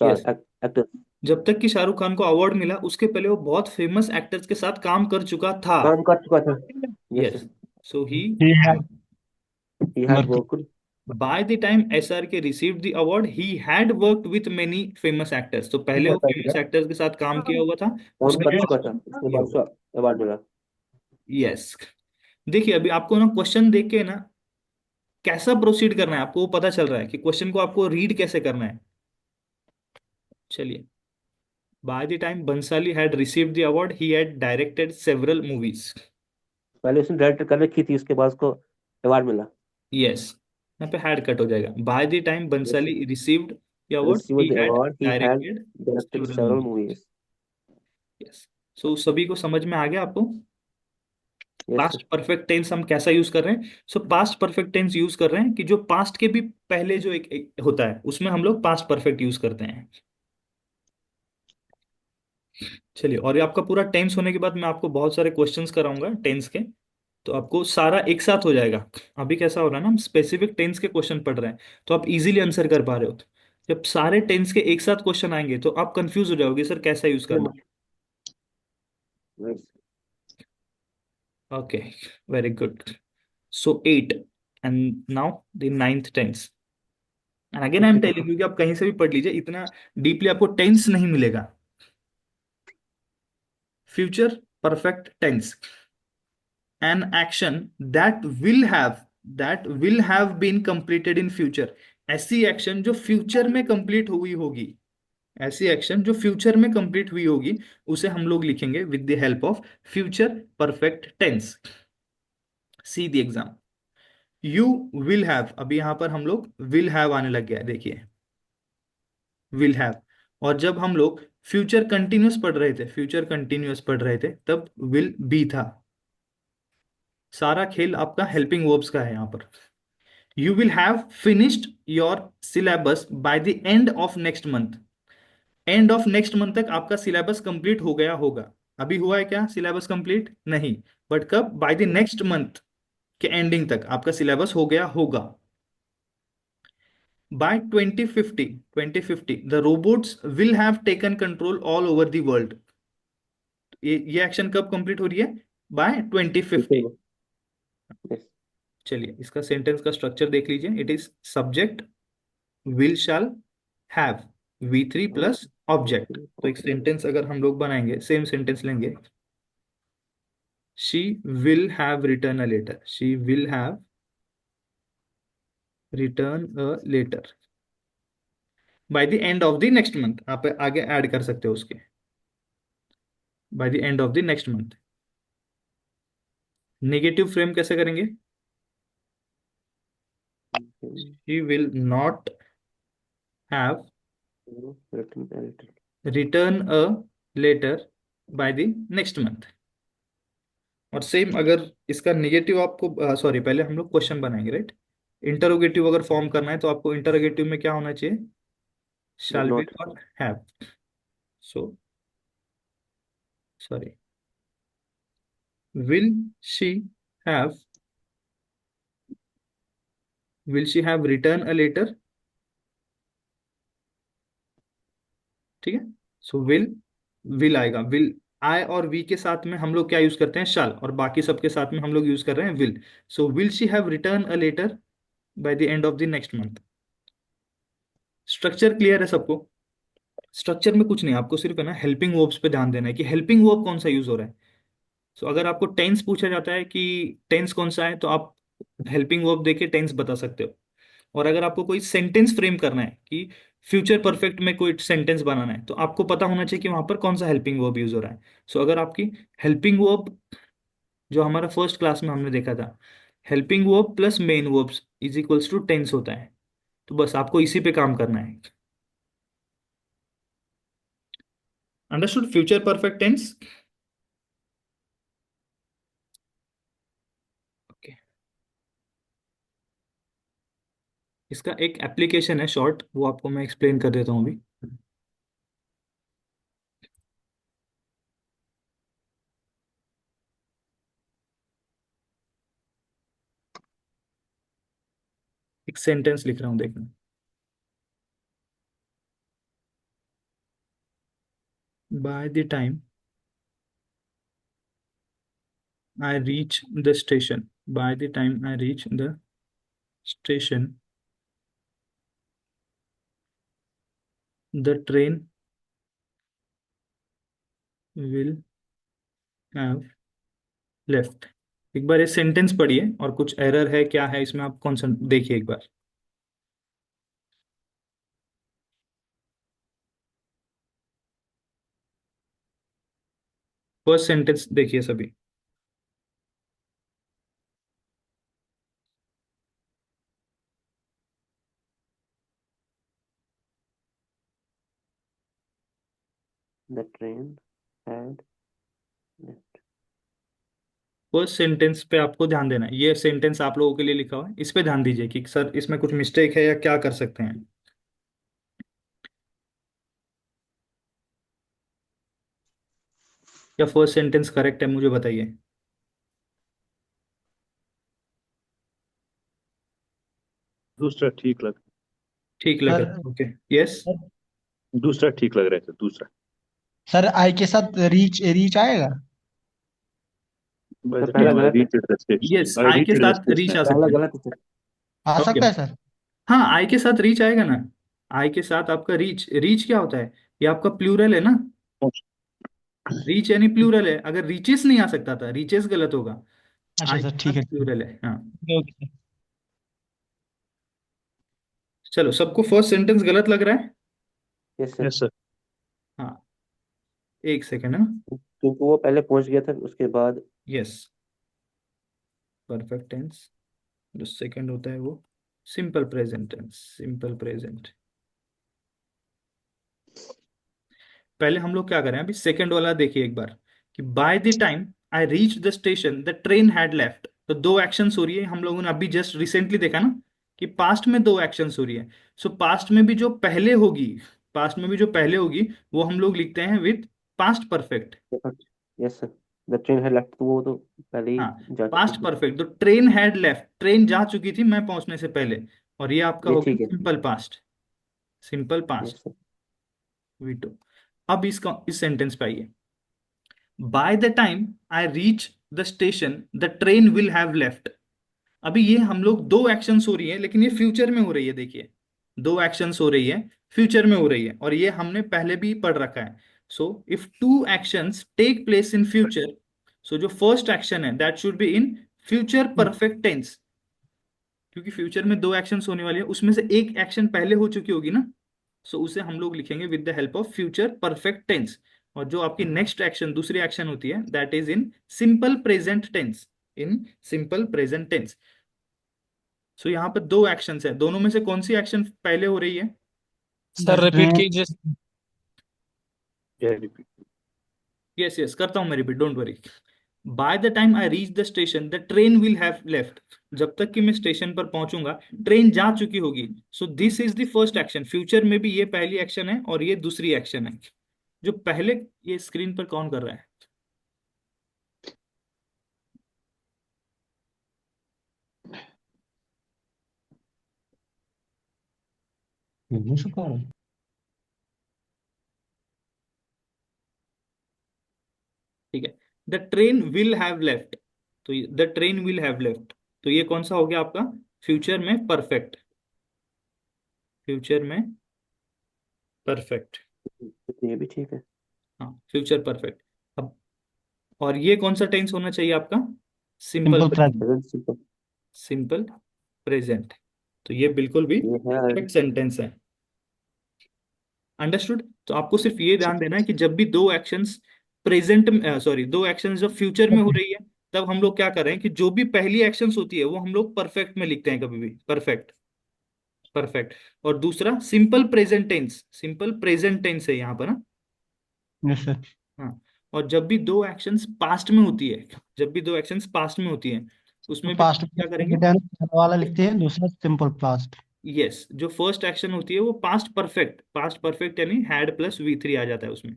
Speaker 1: Yes.
Speaker 4: actors.
Speaker 1: जब तक कि शाहरुख खान को award मिला उसके पहले वो बहुत फेमस एक्टर्स के साथ काम कर चुका था.
Speaker 4: काम कर चुका था. Yes,
Speaker 1: Yes.
Speaker 4: sir.
Speaker 1: So he
Speaker 3: He had
Speaker 4: He had
Speaker 3: worked.
Speaker 4: worked.
Speaker 1: by the time SRK received the award, he had worked with many famous actors. तो पहले वो फेमस एक्टर्स के साथ काम किया हुआ था.
Speaker 4: काम
Speaker 1: उसके
Speaker 4: कर
Speaker 1: बाद
Speaker 4: चुका था, उसके
Speaker 1: किया
Speaker 4: बाद
Speaker 1: हुआ.
Speaker 4: उसको अवार्ड मिला.
Speaker 1: यस. देखिए अभी आपको ना क्वेश्चन देख के ना कैसा प्रोसीड करना है आपको वो पता चल रहा है कि क्वेश्चन को आपको रीड कैसे करना है. चलिए. By the time Bansali had received the award, he had directed several movies.
Speaker 4: पहले उसने डायरेक्ट कर रखी थी, उसके बाद उसको अवार्ड मिला.
Speaker 1: Yes. यहाँ पे had कट हो जाएगा. By the time
Speaker 4: Yes, sir.
Speaker 1: Bansali received the award,
Speaker 4: Received
Speaker 1: he
Speaker 4: the
Speaker 1: had
Speaker 4: award, he had
Speaker 1: directed
Speaker 4: directed
Speaker 1: several
Speaker 4: several
Speaker 1: movies.
Speaker 4: movies.
Speaker 1: Yes. So सभी को समझ में आ गया आपको
Speaker 4: Yes, sir.
Speaker 1: Past perfect tense हम कैसा यूज कर रहे हैं. So past perfect tense use कर रहे हैं कि जो पास्ट के भी पहले जो एक होता है उसमें हम लोग पास्ट परफेक्ट यूज करते हैं. चलिए. और ये आपका पूरा टेंस होने के बाद मैं आपको बहुत सारे क्वेश्चंस कराऊंगा टेंस के. तो आपको सारा एक साथ हो जाएगा. अभी कैसा हो रहा है ना हम स्पेसिफिक टेंस के क्वेश्चन पढ़ रहे हैं तो आप इजीली आंसर कर पा रहे हो. जब सारे टेंस के एक साथ क्वेश्चन आएंगे तो आप कंफ्यूज हो जाओगे सर कैसा यूज करना.
Speaker 4: Yes.
Speaker 1: Okay. Very good. So 8 and now the ninth tense. And again I am telling you कि आप कहीं से भी पढ़ लीजिए इतना डीपली आपको टेंस नहीं मिलेगा. Future perfect tense. An action that will have been completed in future. ऐसी एक्शन जो फ्यूचर में कंप्लीट हुई होगी. ऐसी एक्शन जो फ्यूचर में कंप्लीट हुई होगी उसे हम लोग लिखेंगे with the help of future perfect tense. See the exam. You will have. अभी यहां पर हम लोग विल हैव आने लग गया है देखिए. Will have. और जब हम लोग फ्यूचर कंटिन्यूअस पढ़ रहे थे तब विल बी था. सारा खेल आपका हेल्पिंग वर्ब्स का है यहां पर. You will have finished your syllabus bye the end of next month. End of next month तक आपका सिलेबस कंप्लीट हो गया होगा. अभी हुआ है क्या सिलेबस कंप्लीट? नहीं. बट कब? बाय द नेक्स्ट मंथ के एंडिंग तक आपका सिलेबस हो गया होगा. By 2050 the robots will have taken control all over the world. ये एक्शन कब कंप्लीट हो रही है? बाय 2050.
Speaker 4: Yes.
Speaker 1: चलिए इसका सेंटेंस का स्ट्रक्चर देख लीजिए. It is subject will shall have V3 plus object. तो एक सेंटेंस अगर हम लोग बनाएंगे सेम सेंटेंस लेंगे. She will have return a letter. She will have return a letter by the end of the next month. आप आगे add कर सकते हो उसके. By the end of the next month. Negative frame कैसे करेंगे? She will not have
Speaker 4: Written a letter.
Speaker 1: Return a letter by the next month. और same अगर इसका नेगेटिव आपको सॉरी पहले हम लोग क्वेश्चन बनाएंगे राइट. इंटरोगेटिव अगर फॉर्म करना है तो आपको इंटरोगेटिव में क्या होना चाहिए? Shall be
Speaker 4: Not.
Speaker 1: Not have. So sorry. Will she have return a letter. ठीक है. सो विल आएगा. विल आई और वी के साथ में हम लोग क्या यूज करते हैं? शाल. और बाकी सबके साथ में हम लोग यूज कर रहे हैं will. So will she have return a letter by the end of the next month. Structure clear है सबको? स्ट्रक्चर में कुछ नहीं आपको सिर्फ है ना हेल्पिंग वर्ब्स पे ध्यान देना है कि हेल्पिंग वर्ब कौन सा यूज हो रहा है. सो अगर आपको टेंस पूछा जाता है कि टेंस कौन सा है तो आप हेल्पिंग वर्ब देके टेंस बता सकते हो. और अगर आपको कोई सेंटेंस फ्रेम करना है कि फ्यूचर परफेक्ट में कोई सेंटेंस बनाना है तो आपको पता होना चाहिए कि वहां पर कौन सा हेल्पिंग वर्ब यूज हो रहा है. सो अगर आपकी हेल्पिंग वर्ब जो हमारा फर्स्ट क्लास में हमने देखा था helping verb plus main verbs is equals to tense होता है. तो बस आपको इसी पे काम करना है. अंडरस्टूड? Future perfect tense. इसका एक एप्लीकेशन है शॉर्ट, वो आपको मैं एक्सप्लेन कर देता हूँ अभी। एक सेंटेंस लिख रहा हूँ, देखना। Bye the time I reach the station, bye the time I reach the station, the train will have left. एक बार ये सेंटेंस पढ़िए, और कुछ एरर है क्या है इसमें आप कौन सा देखिए एक बार। फर्स्ट सेंटेंस देखिए सभी।
Speaker 4: The train had left.
Speaker 1: First sentence पे आपको ध्यान देना है, ये सेंटेंस आप लोगों के लिए लिखा हुआ है, इस पे ध्यान दीजिए कि सर इसमें कुछ मिस्टेक है या क्या कर सकते हैं। क्या फर्स्ट सेंटेंस करेक्ट है, मुझे बताइए।
Speaker 2: दूसरा ठीक लग
Speaker 1: ठीक लग
Speaker 3: सर
Speaker 1: रहा है, ओके। यस।
Speaker 2: दूसरा ठीक लग रहा है सर, दूसरा।
Speaker 3: सर आई के साथ रीच रीच आएगा।
Speaker 4: तो
Speaker 2: बस
Speaker 4: पहला
Speaker 2: आई
Speaker 4: गलत है
Speaker 2: reach
Speaker 4: sir.
Speaker 2: The
Speaker 1: yes,
Speaker 2: station, I
Speaker 1: I के
Speaker 2: रीच द
Speaker 1: साथ रीच
Speaker 2: स्टेशन।
Speaker 1: आ
Speaker 4: पहला
Speaker 1: सकता
Speaker 4: गलत है सर।
Speaker 3: आ
Speaker 1: है, ओके।
Speaker 3: सकता है सर।
Speaker 1: हाँ, आई के साथ रीच आएगा ना। आई के साथ आपका रीच, रीच क्या होता है, ये आपका प्लूरल है ना। रीच यानी प्लूरल है, अगर रीचेस नहीं आ सकता था, रीचेस गलत होगा।
Speaker 3: अच्छा
Speaker 1: आई
Speaker 3: सर,
Speaker 1: के
Speaker 3: ठीक
Speaker 1: साथ
Speaker 3: है।
Speaker 1: प्लूरल है, हाँ।
Speaker 3: Okay okay.
Speaker 1: चलो, सबको फर्स्ट सेंटेंस गलत लग रहा है।
Speaker 4: Yes sir.
Speaker 2: Yes sir.
Speaker 1: हाँ, एक सेकेंड है ना।
Speaker 4: क्योंकि वो पहले पहुंच गया था, उसके बाद।
Speaker 1: यस, परफेक्ट टेंस जो सेकंड होता है वो simple present tense, simple present. पहले हम लोग क्या करें, अभी सेकंड वाला देखिए एक बार, कि bye the time I reach the station the train had left. तो दो एक्शंस हो रही है, हम लोगों ने अभी जस्ट रिसेंटली देखा ना कि पास्ट में दो एक्शंस हो रही है। सो पास्ट में भी जो पहले होगी, पास्ट में भी जो पहले होगी वो हम लोग लिखते हैं with past perfect.
Speaker 4: Yes sir. The train है लेफ्ट, तो वो तो पहले ही
Speaker 1: हाँ,
Speaker 4: जा चुकी
Speaker 1: पास्ट
Speaker 4: थी।
Speaker 1: परफेक्ट, तो ट्रेन हैड लेफ्ट, ट्रेन जा चुकी थी मैं पहुंचने से पहले। और ये आपका
Speaker 4: ये
Speaker 1: हो गया
Speaker 4: ठीक है।
Speaker 1: Simple past, simple
Speaker 4: yes
Speaker 1: past.
Speaker 4: Sir.
Speaker 1: Veto. अब इसका इस सेंटेंस पे आइए। Bye the time I reach the station the train will have left. अभी ये हम लोग दो एक्शंस हो रही है, लेकिन ये फ्यूचर में हो रही है, देखिए। दो एक्शंस हो रही है, फ्यूचर में हो रही है, और ये हमने पहले भी पढ़ रखा है। So if two actions take place in future, so जो फर्स्ट एक्शन है that should be in future perfect tense. क्योंकि फ्यूचर में दो एक्शंस होने वाली है, उसमें से एक एक्शन पहले हो चुकी होगी ना। सो उसे हम लोग लिखेंगे with the help of future perfect tense. और जो आपकी नेक्स्ट एक्शन, दूसरी एक्शन होती है, that is in simple present tense, in simple present tense. So यहाँ पर दो एक्शंस है, दोनों में से कौन सी एक्शन पहले हो रही है।
Speaker 3: The
Speaker 5: sir repeat
Speaker 3: train.
Speaker 5: कीजिए।
Speaker 1: यस यस, करता हूं मैं repeat, don't worry. Bye the time I reach the station the train will have left. जब तक कि मैं स्टेशन पर पहुंचूंगा ट्रेन जा चुकी होगी। सो this is the first action, future में भी ये पहली एक्शन है और ये दूसरी एक्शन है। जो पहले, ये स्क्रीन पर कौन कर रहा है। ठीक है, the train will have left. तो the train will have left, तो ये कौन सा हो गया आपका, फ्यूचर में परफेक्ट, फ्यूचर में परफेक्ट।
Speaker 4: तो ये भी ठीक है।
Speaker 1: हाँ, फ्यूचर परफेक्ट। अब, और ये कौन सा टेंस होना चाहिए आपका, simple
Speaker 3: simple
Speaker 1: present,
Speaker 3: present.
Speaker 4: Present simple.
Speaker 1: Simple present. तो ये बिल्कुल भी
Speaker 4: ये है।
Speaker 1: करेक्ट सेंटेंस है। अंडरस्टूड। तो आपको सिर्फ ये ध्यान देना है कि जब भी दो एक्शंस प्रेजेंट, सॉरी, दो एक्शंस जब फ्यूचर में हो रही है, तब हम लोग क्या कर रहे हैं कि जो भी पहली एक्शंस होती है वो हम लोग परफेक्ट में लिखते हैं, कभी भी परफेक्ट, परफेक्ट। और दूसरा simple present tense, simple present tense है यहाँ पर ना।
Speaker 3: Yes sir.
Speaker 1: हाँ, और जब भी दो एक्शंस पास्ट में होती है, जब भी दो एक्शंस पास्ट में होती है,
Speaker 3: तो
Speaker 1: उसमें भी
Speaker 3: पास्ट
Speaker 1: क्या करेंगे।
Speaker 3: वाला लिखते हैं, दूसरा सिंपल पास्ट।
Speaker 1: यस, जो फर्स्ट एक्शन होती है वो पास्ट परफेक्ट यानी हैड प्लस V3 आ जाता है उसमें।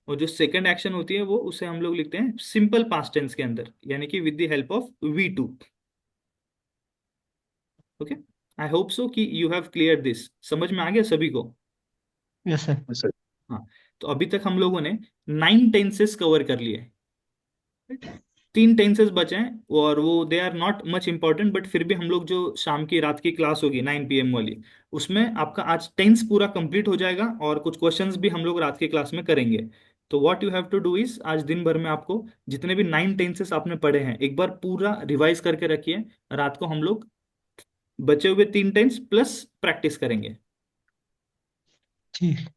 Speaker 1: और जो सेकंड एक्शन होती है वो उसे हम लोग लिखते हैं सिंपल पास्ट टेंस के अंदर, यानी कि with the help of V2। Okay, I hope so कि यू हैव क्लियर दिस, समझ में आ गया सभी को।
Speaker 3: Yes sir.
Speaker 2: सर।
Speaker 1: हाँ, तो अभी तक हम लोगों ने 9 टेंसेस कवर कर लिए। Right? 3 टेंसेस बचे हैं और वो they are not much important, but फिर भी हम लोग जो शाम की रात की क्लास होगी 9 PM वाली, उसमें आपका आज टेंस पूरा कंप्लीट हो जाएगा और कुछ क्वेश्चंस भी हम लोग रात की क्लास में करेंगे। तो what you have to do is, आज दिन भर में आपको जितने भी 9 टेंसेस आपने पढ़े हैं एक बार पूरा रिवाइज करके रखिए। रात को हम लोग बचे हुए 3 टेंस प्लस प्रैक्टिस करेंगे।
Speaker 3: ठीक।